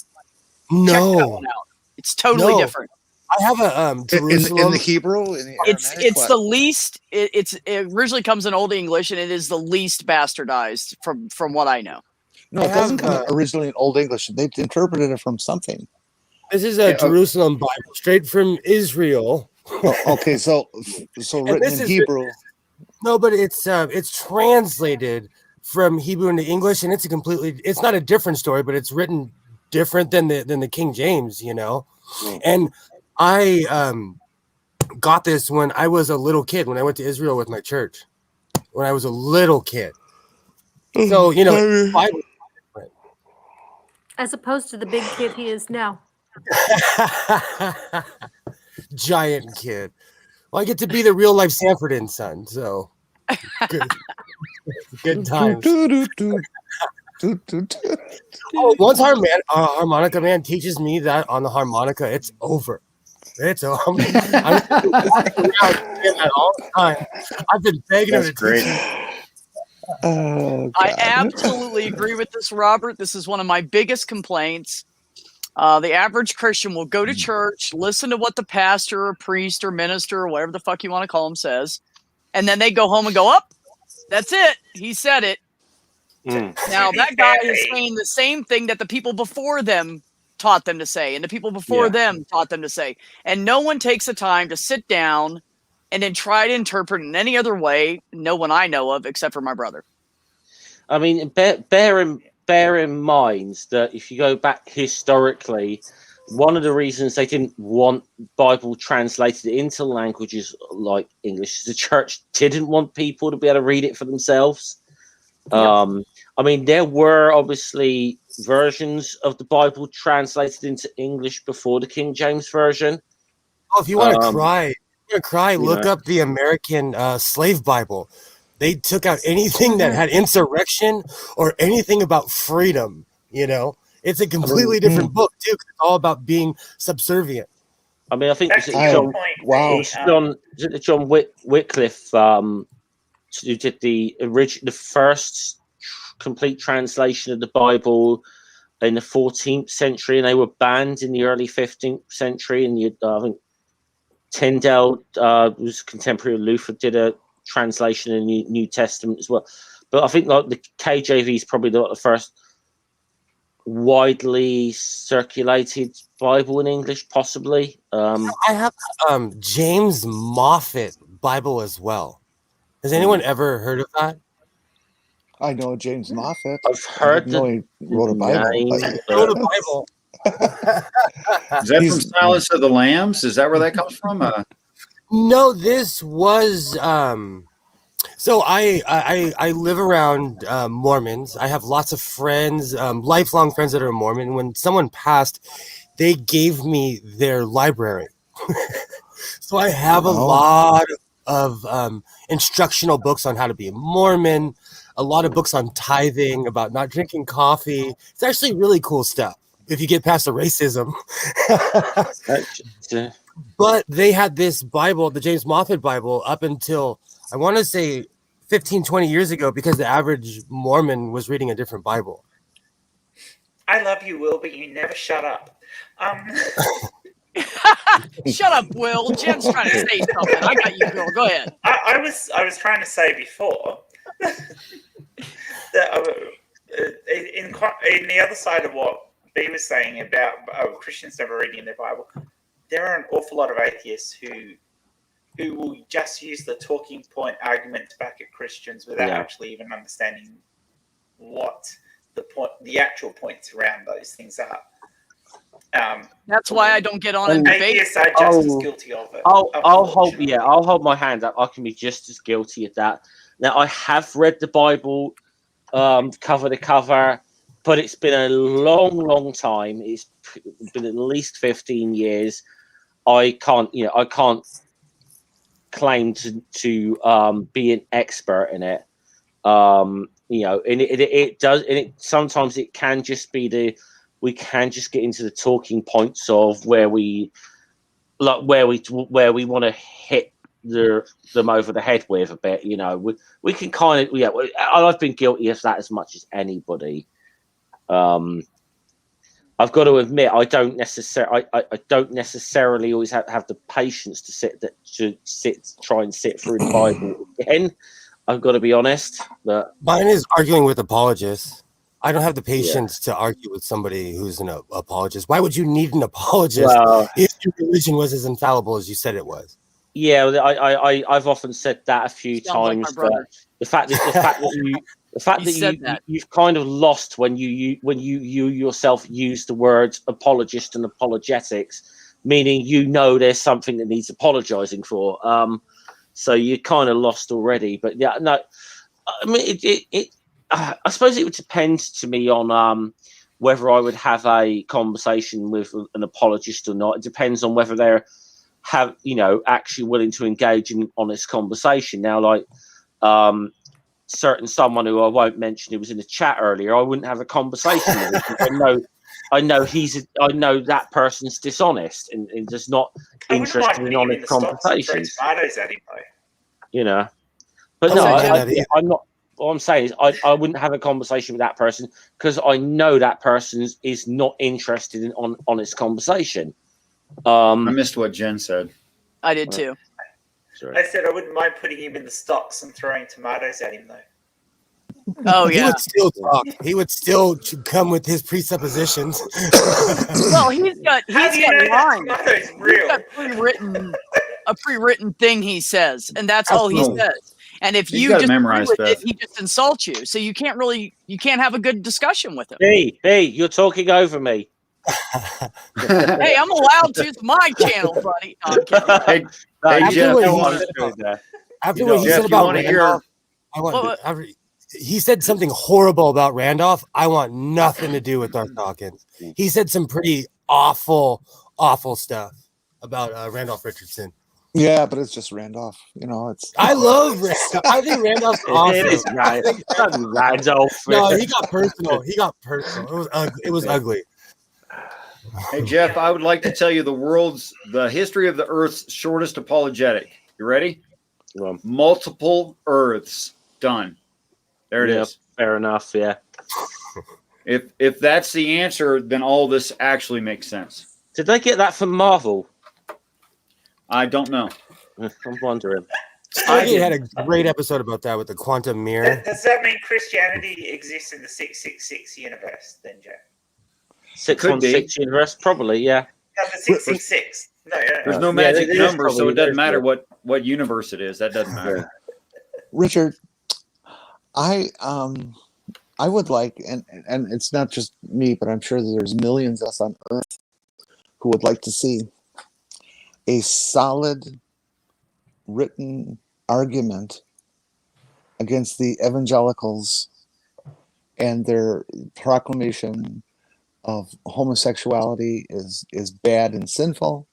No. Check that one out. It's totally different. I have a Jerusalem. In the Hebrew. It's the least. It originally comes in Old English, and it is the least bastardized from what I know. No, it doesn't come originally in Old English. They interpreted it from something. This is a Jerusalem Bible, straight from Israel. Okay, so written in Hebrew. No, but it's translated from Hebrew into English, and it's not a different story, but it's written different than the King James, you know. And I got this when I was a little kid, when I went to Israel with my church, when I was a little kid. So, Bible. As opposed to the big kid he is now. Giant kid. Well, I get to be the real life Sanfordin son, so good times. Once harmonica man teaches me that on the harmonica, it's over. It's over. I'm that all the time. I've been begging him to teach me. I absolutely agree with this, Robert. This is one of my biggest complaints The average Christian will go to church, listen to what the pastor or priest or minister or whatever the fuck you want to call him says, and then they go home and go, up. That's it. He said it. Now, that guy is saying the same thing that the people before them taught them to say, and the people before them taught them to say. And no one takes the time to sit down and then try to interpret in any other way, no one I know of, except for my brother. I mean, bear in mind that if you go back historically, one of the reasons they didn't want Bible translated into languages like English is the church didn't want people to be able to read it for themselves. I mean, there were obviously versions of the Bible translated into English before the King James Version. Oh, if you want to cry, look up the American slave Bible. They took out anything that had insurrection or anything about freedom. You know, it's a completely different book too. 'Cause it's all about being subservient. I mean, I think Back to your point, John Wycliffe who did the first complete translation of the Bible in the 14th century, and they were banned in the early 15th century. And I think Tyndale, who's contemporary of Luther, did a translation in the New Testament as well. But I think like the KJV is probably the first widely circulated Bible in English, possibly. I have James Moffat Bible as well. Has anyone ever heard of that? I know James Moffat. I've heard he wrote a Bible. name, He wrote a Bible. Is that from Silence of the Lambs? Is that where that comes from? No, this was so I live around Mormons. I have lots of friends, lifelong friends that are Mormon. When someone passed, they gave me their library. So I have a lot of instructional books on how to be a Mormon, a lot of books on tithing, about not drinking coffee. It's actually really cool stuff if you get past the racism. But they had this Bible, the James Moffat Bible, up until, I want to say, 15, 20 years ago, because the average Mormon was reading a different Bible. I love you, Will, but you never shut up. Shut up, Will. Jen's trying to say something. I got you, Will. Go ahead. I was trying to say before that in the other side of what B was saying about Christians never reading their Bible, there are an awful lot of atheists who will just use the talking point argument to back at Christians without actually even understanding what the actual points around those things are. That's why I don't get on and debate. Atheists are just as guilty of it. I'll hold my hand up. I can be just as guilty of that. Now, I have read the Bible cover to cover, but it's been a long time. It's been at least 15 years. I can't claim to be an expert in it. And it does, and it sometimes it can just be we can just get into the talking points of where we want to hit them over the head with a bit. We can kind of I've been guilty of that as much as anybody. I've got to admit, I don't necessarily always have the patience to try and sit through the Bible again. I've got to be honest. But mine is arguing with apologists. I don't have the patience to argue with somebody who's an apologist. Why would you need an apologist if your religion was as infallible as you said it was? Yeah, I've often said that a few times. But the fact that you've kind of lost when you yourself use the words apologist and apologetics, meaning there's something that needs apologizing for. So you're kind of lost already. But yeah, no, I mean I suppose it would depend to me on whether I would have a conversation with an apologist or not. It depends on whether they're actually willing to engage in honest conversation. Now, like someone who I won't mention who was in the chat earlier, I wouldn't have a conversation with him. I know that person's dishonest and just not interested in honest conversations. Tomatoes at him, though. But no, I'm not. All I'm saying is I wouldn't have a conversation with that person because I know that person is not interested in honest conversation. I missed what Jen said. I did too. Sorry. I said I wouldn't mind putting him in the stocks and throwing tomatoes at him, though. Oh He yeah. would still talk. He would still come with his presuppositions. Well, he's got How do you know that lines. tomato's He's real? got a pre-written thing he says, and that's all he Absolutely. says. And if He's you got it just agree memorized, with it, Beth. he just insults you. So you can't have a good discussion with him. Hey, you're talking over me. Hey, I'm allowed to. It's my channel, buddy. No, I'm kidding. Hey, No, hey, you Jeff, don't you want want- to do that. After You what know, he Jeff, said you about wanna hear- Randolph, I want. He said something horrible about Randolph. I want nothing to do with Darth Dawkins. He said some pretty awful stuff about Randolph Richardson. Yeah, but it's just Randolph. You know, it's I love Randolph. I think Randolph's awesome. It is right. Randolph. No, he got personal. It was ugly. Hey, Jeff, I would like to tell you the history of the Earth's shortest apologetic. You ready? Well, Multiple Earths. Done. There it yeah, is. fair enough. Yeah. If that's the answer, then all this actually makes sense. Did they get that from Marvel? I don't know. I'm wondering. Stargate had a great episode about that with the quantum mirror. Does that mean Christianity exists in the 666 universe, then, Jeff? 616 universe, probably. Yeah. No, the 666. No, There's no magic number, so it doesn't matter what universe it is. That doesn't matter. Richard. I would like, and it's not just me, but I'm sure there's millions of us on Earth who would like to see a solid written argument against the evangelicals and their proclamation of homosexuality is bad and sinful.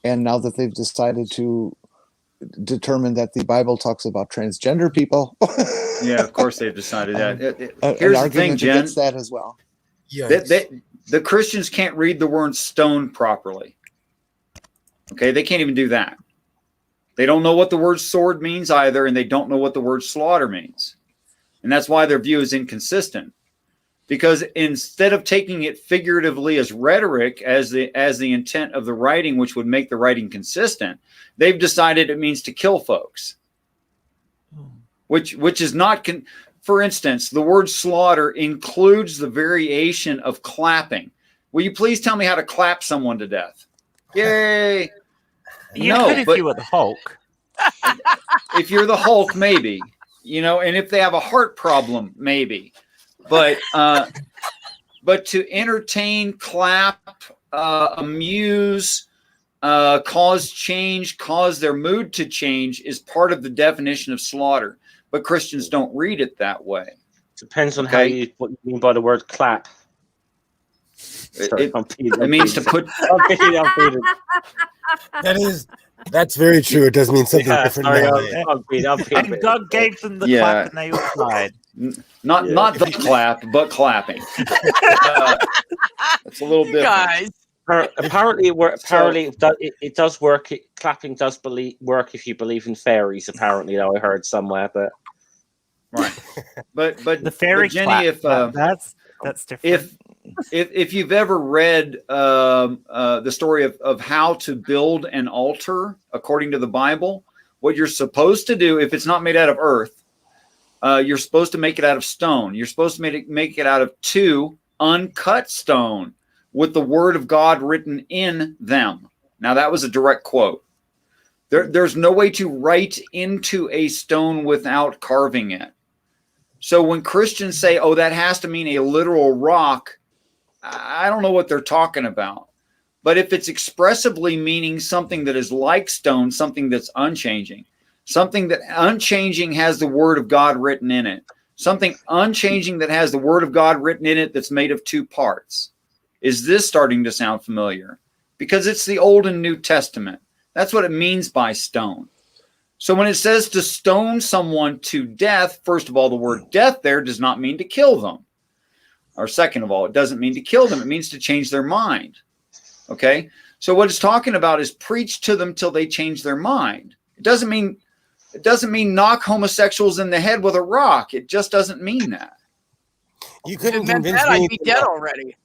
And now that they've decided to determine that the Bible talks about transgender people. Yeah, of course they've decided that. An Here's the argument thing, Jen. against that as well. Yeah. The Christians can't read the word stone properly. Okay, they can't even do that. They don't know what the word sword means either, and they don't know what the word slaughter means. And that's why their view is inconsistent. Because instead of taking it figuratively as rhetoric, as the intent of the writing, which would make the writing consistent, they've decided it means to kill folks. Which is not... For instance, the word slaughter includes the variation of clapping. Will you please tell me how to clap someone to death? Yay! You No, could if but- you were the Hulk. If you're the Hulk, maybe, and if they have a heart problem, maybe, but to entertain, clap, amuse, cause change, cause their mood to change is part of the definition of slaughter. But Christians don't read it that way. Depends on Okay. what you mean by the word clap. Sorry, It means to put. That's very true. It does mean something different. And God gave them the Yeah. clap and they all cried. Not the clap, but clapping. It's a little You different. guys. Apparently, it does work. Clapping does work if you believe in fairies. Apparently, though, I heard somewhere, but Right. But The fairy but Jenny, clap. if That's different. if you've ever read the story of how to build an altar according to the Bible, what you're supposed to do, if it's not made out of earth, you're supposed to make it out of stone. You're supposed to make it out of 2 uncut stone with the word of God written in them. Now, that was a direct quote. There's no way to write into a stone without carving it. So when Christians say, oh, that has to mean a literal rock, I don't know what they're talking about. But if it's expressively meaning something that is like stone, something that's unchanging, something that unchanging has the word of God written in it, something unchanging that has the word of God written in it that's made of 2 parts. Is this starting to sound familiar? Because it's the Old and New Testament. That's what it means by stone. So when it says to stone someone to death, first of all, the word death there does not mean to kill them. Or second of all, it doesn't mean to kill them. It means to change their mind. Okay? So what it's talking about is preach to them till they change their mind. It doesn't mean It doesn't mean knock homosexuals in the head with a rock. It just doesn't mean that. You If couldn't it meant convince that, me. I'd be dead already.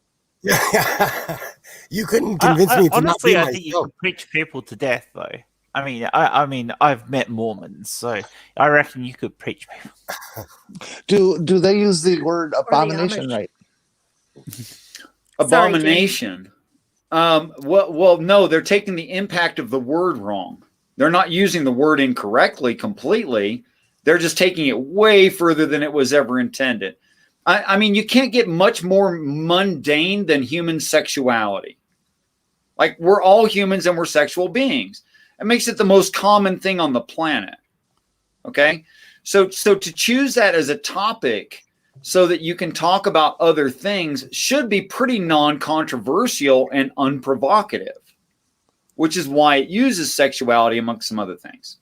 You couldn't convince me to honestly, not I be think you myself. could preach people to death, though. I mean, I've met Mormons, so I reckon you could preach people. Do they use the word the abomination Amish. right? Sorry, Jane. Abomination. Well, no, they're taking the impact of the word wrong. They're not using the word incorrectly completely. They're just taking it way further than it was ever intended. I mean, you can't get much more mundane than human sexuality. Like, we're all humans and we're sexual beings. It makes it the most common thing on the planet. Okay? So to choose that as a topic so that you can talk about other things should be pretty non-controversial and unprovocative, which is why it uses sexuality amongst some other things.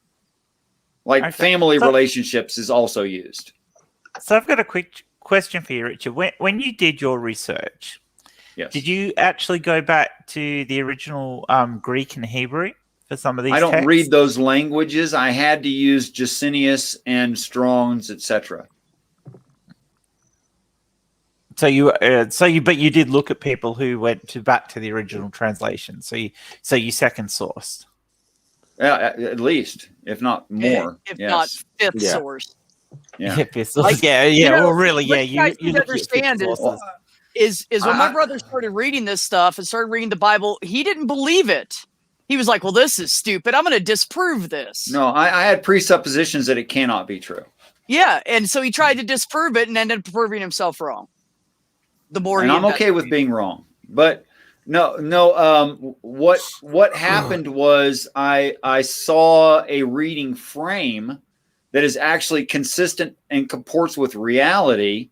Like family relationships is also used. So I've got a quick question for you, Richard. When you did your research, Yes. did you actually go back to the original Greek and Hebrew for some of these I don't texts? read those languages. I had to use Jusinius and Strong's, etc. But you did look at people who went back to the original translation. So you second sourced. At least, if not more. If yes. not fifth Yeah. source. Yeah. Like, yeah. you know, Well, really, what yeah. you guys You need to look at fifth understand sources. is when my brother started reading this stuff and started reading the Bible, he didn't believe it. He was like, well, this is stupid. I'm going to disprove this. No, I had presuppositions that it cannot be true. Yeah. And so he tried to disprove it and ended up proving himself wrong. The more And I'm okay with being wrong. But no, what happened was I saw a reading frame that is actually consistent and comports with reality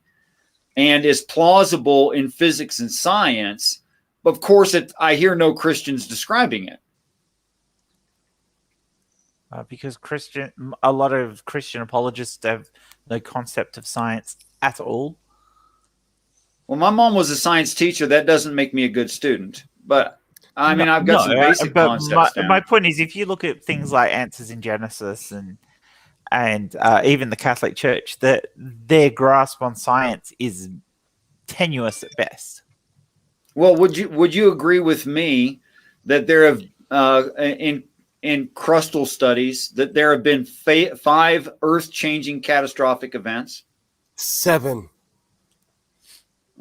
and is plausible in physics and science. But of course, I hear no Christians describing it. Because a lot of Christian apologists have no concept of science at all. Well, my mom was a science teacher. That doesn't make me a good student. But I mean, I've got some basic concepts down. My point is, if you look at things like answers in Genesis and even the Catholic Church, that their grasp on science is tenuous at best. Well, would you agree with me that there have in crustal studies that there have been 5 Earth-changing catastrophic events? 7.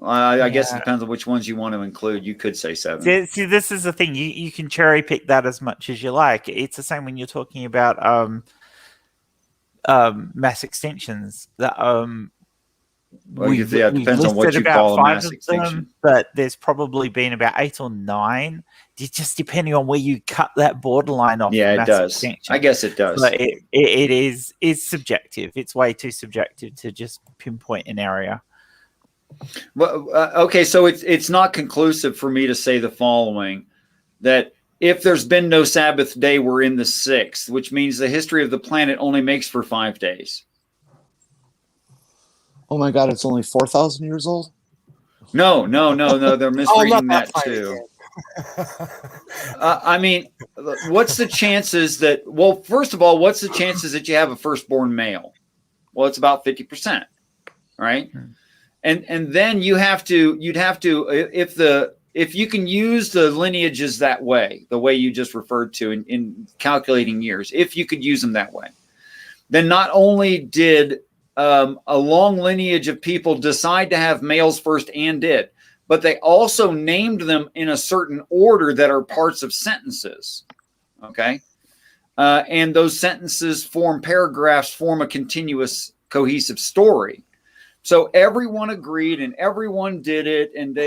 I guess it depends on which ones you want to include. You could say 7. See, this is the thing. You can cherry pick that as much as you like. It's the same when you're talking about mass extinctions. That Well, it depends on what you call a mass extinction. But there's probably been about 8 or 9. Just depending on where you cut that borderline off. Yeah, it mass does. Extinction. I guess it does. But it is subjective. It's way too subjective to just pinpoint an area. Well, okay, so it's not conclusive for me to say the following, that if there's been no Sabbath day, we're in the 6th, which means the history of the planet only makes for 5 days. Oh my God, it's only 4,000 years old? No, they're misreading that too. I mean, what's the chances that, well, first of all, what's the chances that you have a firstborn male? Well, it's about 50%, right? And then you'd have to, if you can use the lineages that way, the way you just referred to in calculating years, if you could use them that way, then not only did a long lineage of people decide to have males first and did, but they also named them in a certain order that are parts of sentences. Okay. And those sentences form paragraphs, form a continuous cohesive story. So everyone agreed and everyone did it. And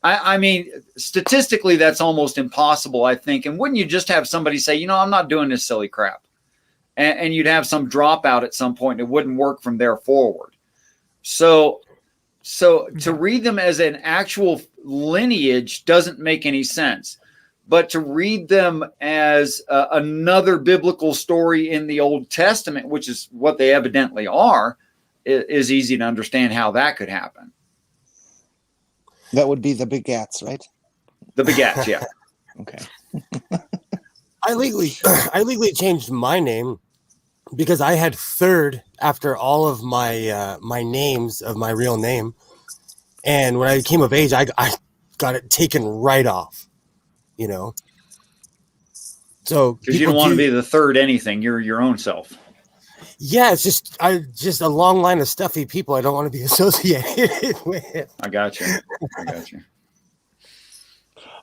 I mean, statistically, that's almost impossible, I think. And wouldn't you just have somebody say, I'm not doing this silly crap? And you'd have some dropout at some point. And it wouldn't work from there forward. So to read them as an actual lineage doesn't make any sense. But to read them as another biblical story in the Old Testament, which is what they evidently are, is easy to understand how that could happen. That would be the begats, right? The begats, yeah. Okay. I legally changed my name because I had third after all of my my names of my real name, and when I came of age, I got it taken right off. You know, so Because you don't want to be the third anything. You're your own self. Yeah, it's just a long line of stuffy people I don't want to be associated with. I got you.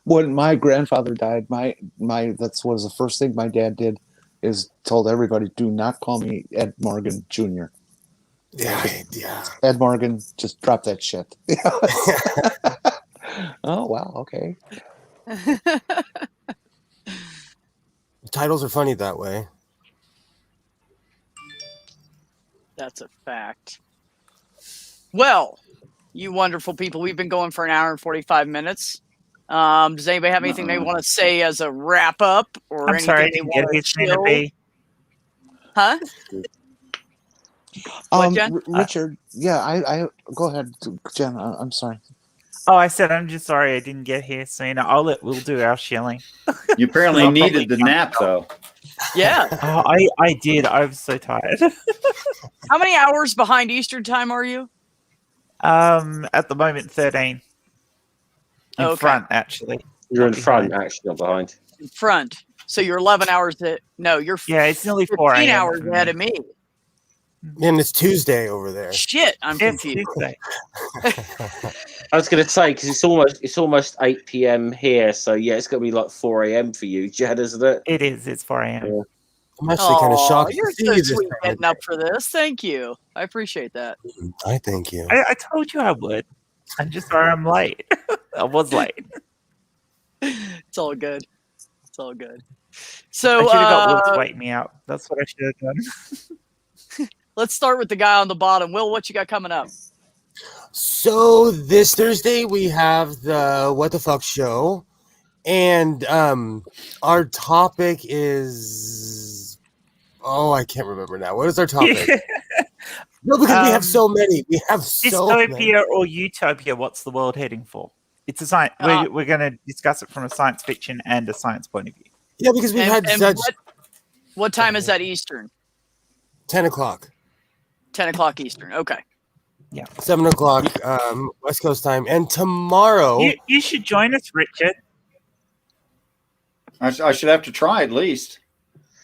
When my grandfather died, my that was the first thing my dad did, is told everybody, do not call me Ed Morgan Jr. Yeah. Ed Morgan, just drop that shit. Oh wow, okay. Titles are funny that way. That's a fact. Well, you wonderful people, we've been going for an hour and 45 minutes. Does anybody have anything they want to say as a wrap up, or I'm sorry, I anything didn't they get want his to name to chill? be. Huh? What, Jen? Richard, yeah, I go ahead, Jen. I'm sorry. Oh, I said I'm just sorry I didn't get here sooner. We'll do our shilling. You apparently I'll needed the probably nap, though. Yeah. Oh, I did. I was so tired. How many hours behind Eastern time are you? At the moment, 13. In Okay. front, actually. You're in Not front, behind. actually, not behind. In front. So you're 11 hours. No, you're Yeah, it's nearly 4 15 a.m. hours for ahead me. of me. And it's Tuesday over there. Shit, I'm It's confused. Tuesday. I was going to say, because it's almost 8 p.m. here, so yeah, it's going to be like 4 a.m. for you, Jed, isn't it? It is. It's 4 a.m. Yeah. I'm actually kind of shocked You're to see so you this sweet time. getting up for this. Thank you. I appreciate that. I thank you. I told you I would. I'm just sorry I'm late. I was late. It's all good. It's all good. I So should have got Will to wake me up. That's what I should have done. let's start with the guy on the bottom. Will, what you got coming up? So this Thursday we have the What the Fuck show, and our topic is I can't remember now. What is our topic? No, because we have so many. We have so many. Dystopia or utopia? What's the world heading for? It's a science. We're going to discuss it from a science fiction and a science point of view. Yeah, because we've had such. What time is that Eastern? 10 o'clock. 10 o'clock Eastern. Okay. Yeah. 7 o'clock West Coast time. And tomorrow. You should join us, Richard. I should have to try at least.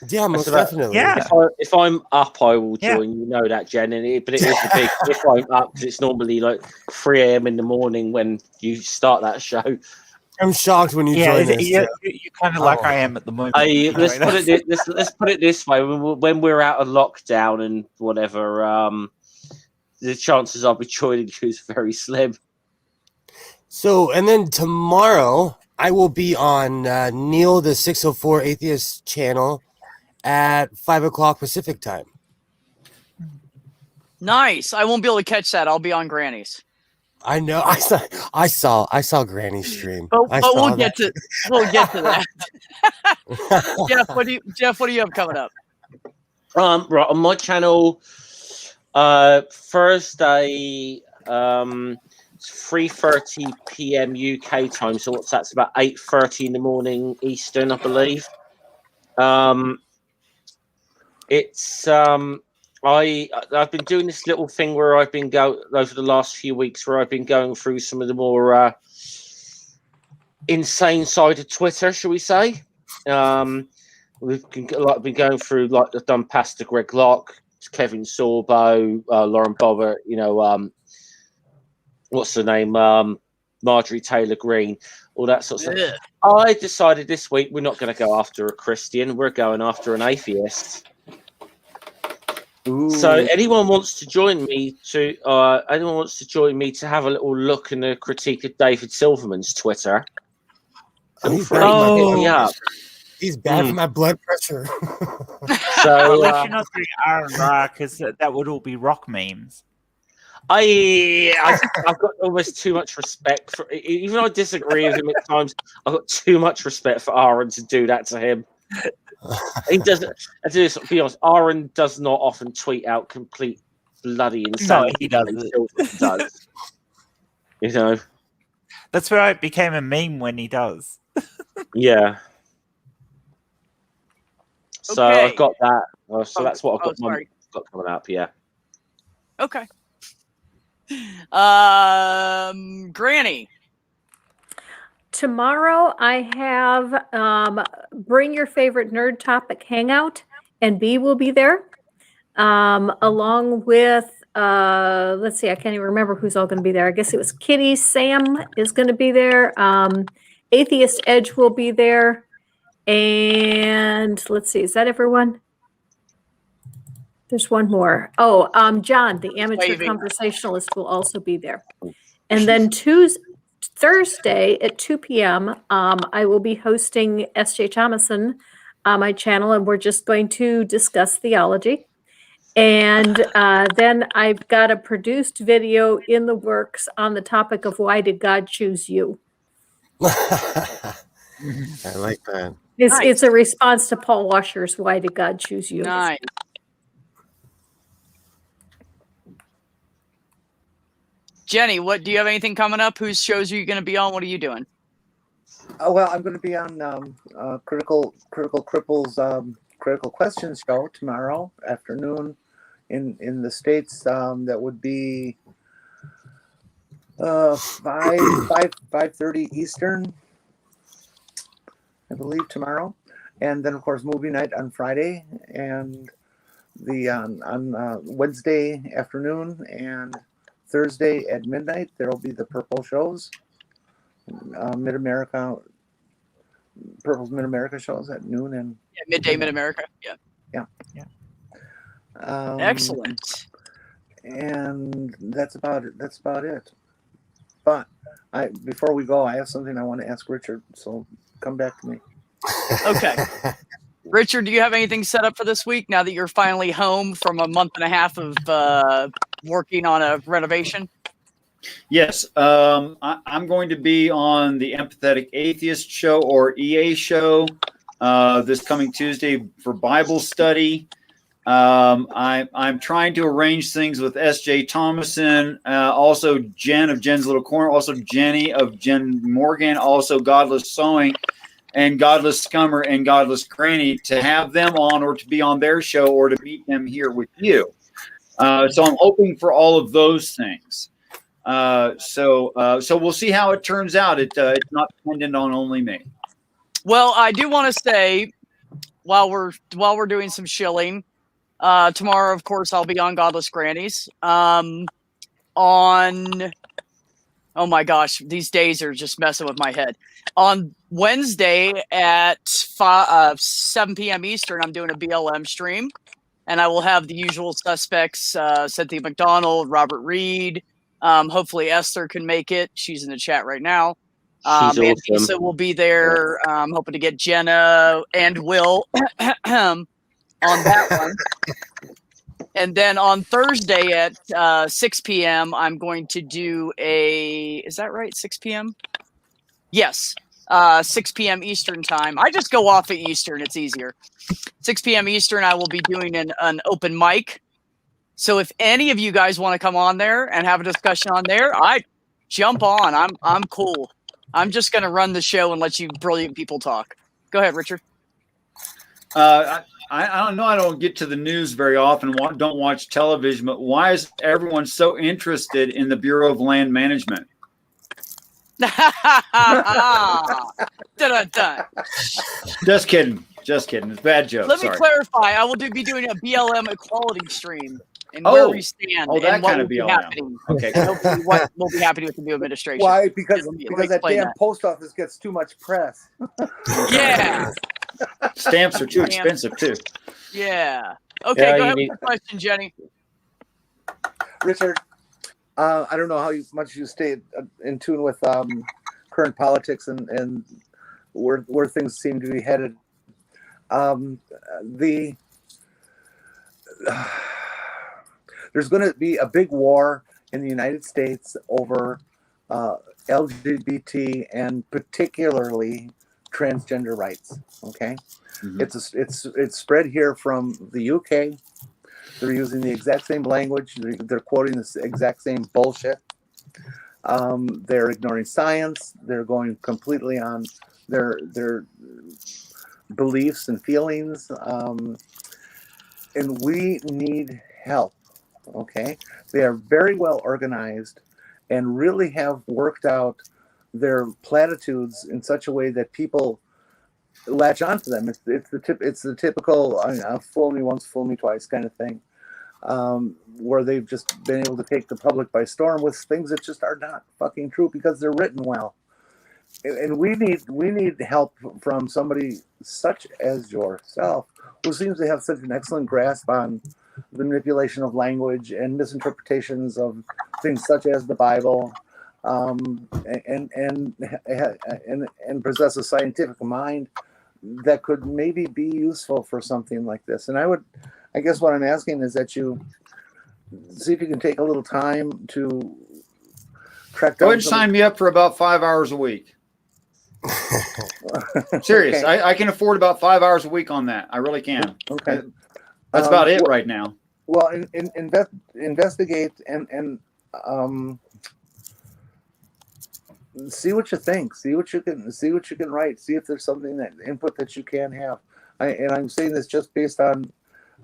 Yeah, most definitely. Yeah. If I'm up, I will Yeah. join. You know that, Jen. But it is a big if I'm up, because it's normally like 3 a.m. in the morning when you start that show. I'm shocked when you join us. You're kind of like I am at the moment. Let's put it this way: when we're out of lockdown and whatever, the chances I'll be joining you is very slim. So, and then tomorrow I will be on Neil the 604 Atheist channel at 5 o'clock Pacific time. Nice. I won't be able to catch that. I'll be on Granny's. I know. I saw Granny's stream. But we'll get to that. Jeff, what do you have coming up? Right on my channel, Thursday, 3:30 p.m. UK time. So what's that's about 8:30 in the morning Eastern, I believe. It's I've been doing this little thing where I've been over the last few weeks where I've been going through some of the more insane side of Twitter, shall we say? We've been going through, like, I've done Pastor Greg Locke, Kevin Sorbo, Lauren Boebert, what's the name? Marjorie Taylor Greene, all that sort of stuff. I decided this week we're not going to go after a Christian, we're going after an atheist. Ooh. So anyone wants to join me to have a little look and a critique of David Silverman's Twitter? He's bad for my blood pressure. So we should not do R&R because that would all be rock memes. I've got almost too much respect for, even though I disagree with him at times, I've got too much respect for Aaron to do that to him. He doesn't. To be honest, Aaron does not often tweet out complete bloody insanity. No, he doesn't. Does. That's why it became a meme when he does. Yeah. So Okay. I've got that. So Oh, that's what I've oh, got, sorry. got coming up. Yeah. Okay. Granny. Tomorrow I have Bring Your Favorite Nerd Topic Hangout, and B will be there, along with, let's see, I can't even remember who's all going to be there. I guess it was Kitty, Sam is going to be there, Atheist Edge will be there, and let's see, is that everyone? There's one more. Oh, John, the amateur Waving. conversationalist, will also be there. And then Thursday at 2 p.m., I will be hosting S.J. Thomason on my channel, and we're just going to discuss theology. And then I've got a produced video in the works on the topic of why did God choose you? I like that. It's a response to Paul Washer's Why Did God Choose You? Nice. Jenny, what do you have anything coming up? Whose shows are you going to be on? What are you doing? Well, I'm going to be on Critical Cripples Critical Questions show tomorrow afternoon in the States. That would be 5:30 Eastern, I believe, tomorrow. And then, of course, movie night on Friday, and on Wednesday afternoon and Thursday at midnight, there will be the Purple shows, Mid-America, Purple's Mid-America shows at noon and Midday Mid-America. Yeah. Excellent. And that's about it. But before we go, I have something I want to ask Richard. So come back to me. Okay. Richard, do you have anything set up for this week now that you're finally home from a month and a half of working on a renovation? Yes, I'm going to be on the Empathetic Atheist show, or EA show, this coming Tuesday for Bible study. I'm trying to arrange things with S.J. Thomason, also Jen of Jen's Little Corner, also Jenny of Jen Morgan, also Godless Sewing, and Godless Scummer and Godless Granny, to have them on or to be on their show or to meet them here with you. So I'm hoping for all of those things. So we'll see how it turns out. It's not dependent on only me. Well, I do want to say, while we're doing some shilling, tomorrow, of course, I'll be on Godless Grannies. Oh my gosh, these days are just messing with my head. On Wednesday at 7 p.m. Eastern, I'm doing a BLM stream, and I will have the usual suspects: Cynthia McDonald, Robert Reed. Hopefully Esther can make it. She's in the chat right now. She's awesome. Lisa will be there. I'm hoping to get Jenna and Will on that one. And then on Thursday at 6 p.m., I'm going to do is that right, 6 p.m.? Yes, 6 p.m. Eastern time. I just go off at Eastern. It's easier. 6 p.m. Eastern, I will be doing an open mic. So if any of you guys want to come on there and have a discussion on there, I jump on. I'm cool. I'm just going to run the show and let you brilliant people talk. Go ahead, Richard. I don't know. I don't get to the news very often. Don't watch television. But why is everyone so interested in the Bureau of Land Management? Dun-dun-dun. Just kidding. It's a bad joke. Let me clarify. I will be doing a BLM equality stream and where we stand that and what kind will of be BLM. happening. Okay. And hopefully what will be happening with the new administration. Why? Because Let me that explain damn that. post office gets too much press. Yeah. Stamps are too expensive too. Yeah. Okay, Yeah, go ahead you with the question, Jenny. Richard, I don't know how much you stay in tune with current politics and where things seem to be headed. There's going to be a big war in the United States over LGBT and particularly transgender rights. Okay, it's spread here from the UK. They're using the exact same language. They're quoting the exact same bullshit. They're ignoring science. They're going completely on their beliefs and feelings, and we need help. Okay, they are very well organized and really have worked out their platitudes in such a way that people latch onto them. It's the typical "fool me once, fool me twice" kind of thing, where they've just been able to take the public by storm with things that just are not fucking true because they're written well. And we need help from somebody such as yourself, who seems to have such an excellent grasp on the manipulation of language and misinterpretations of things such as the Bible, and possess a scientific mind that could maybe be useful for something like this. And I guess what I'm asking is that you see if you can take a little time to track down. Go ahead and sign me up for about 5 hours a week. Serious. Okay. I can afford about 5 hours a week on that. I really can. Okay. That's about it right now. Well, investigate and see what you think. See what you can write. See if there's something that input that you can have. I'm saying this just based on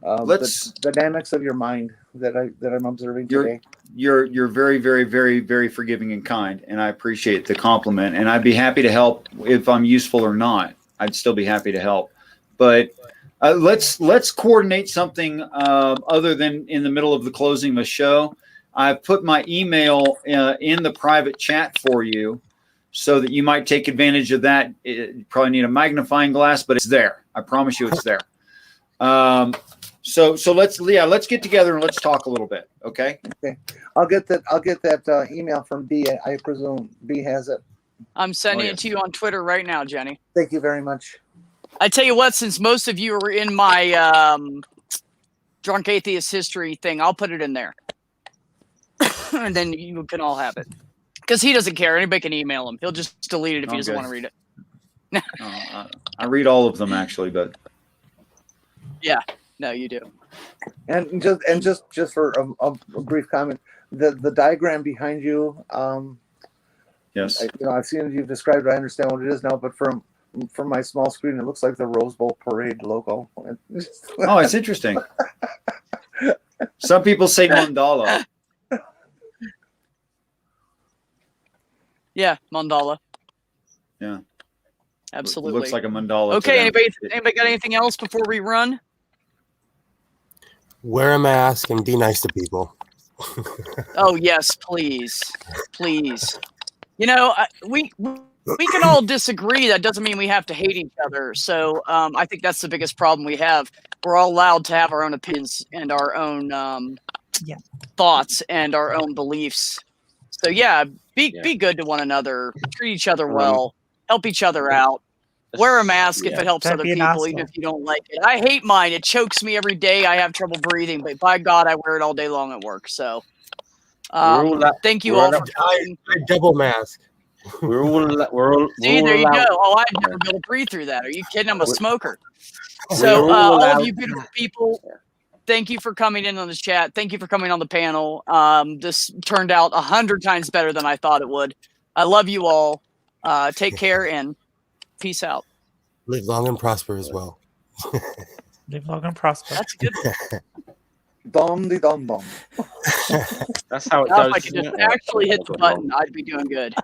the dynamics of your mind that I'm observing today. You're very, very, very, very forgiving and kind, and I appreciate the compliment. And I'd be happy to help if I'm useful or not. I'd still be happy to help. But let's coordinate something other than in the middle of the closing of the show. I've put my email in the private chat for you, so that you might take advantage of that. You probably need a magnifying glass, but it's there. I promise you, it's there. So let's get together and let's talk a little bit. Okay. Okay. I'll get that email from B. I presume B has it. I'm sending it to you on Twitter right now, Jenny. Thank you very much. I tell you what, since most of you are in my Drunk Atheist History thing, I'll put it in there. And then you can all have it. Because he doesn't care. Anybody can email him. He'll just delete it if he doesn't want to read it. I read all of them actually, but yeah, no, you do. And just for a brief comment, the diagram behind you. Yes. I've seen it. You've described it. I understand what it is now. But from my small screen, it looks like the Rose Bowl parade logo. Oh, it's interesting. Some people say mandala. Yeah, mandala. Yeah. Absolutely. It looks like a mandala. Okay, anybody got anything else before we run? Wear a mask and be nice to people. Oh yes, please. You know, we can all disagree. That doesn't mean we have to hate each other. So I think that's the biggest problem we have. We're all allowed to have our own opinions and our own thoughts and our own beliefs. So yeah, be good to one another. Treat each other well. Help each other out. Wear a mask if it helps other people, even if you don't like it. I hate mine. It chokes me every day. I have trouble breathing, but by God, I wear it all day long at work. So thank you all for coming. I double mask. We're all See, there you go. Oh, I'd never be able to breathe through that. Are you kidding? I'm a smoker. So all of you beautiful people, thank you for coming in on the chat. Thank you for coming on the panel. This turned out 100 times better than I thought it would. I love you all. Take care and peace out. Live long and prosper as well. Live long and prosper. That's good. Dum. That's how it Now, goes. if I could just actually hit the button, I'd be doing good.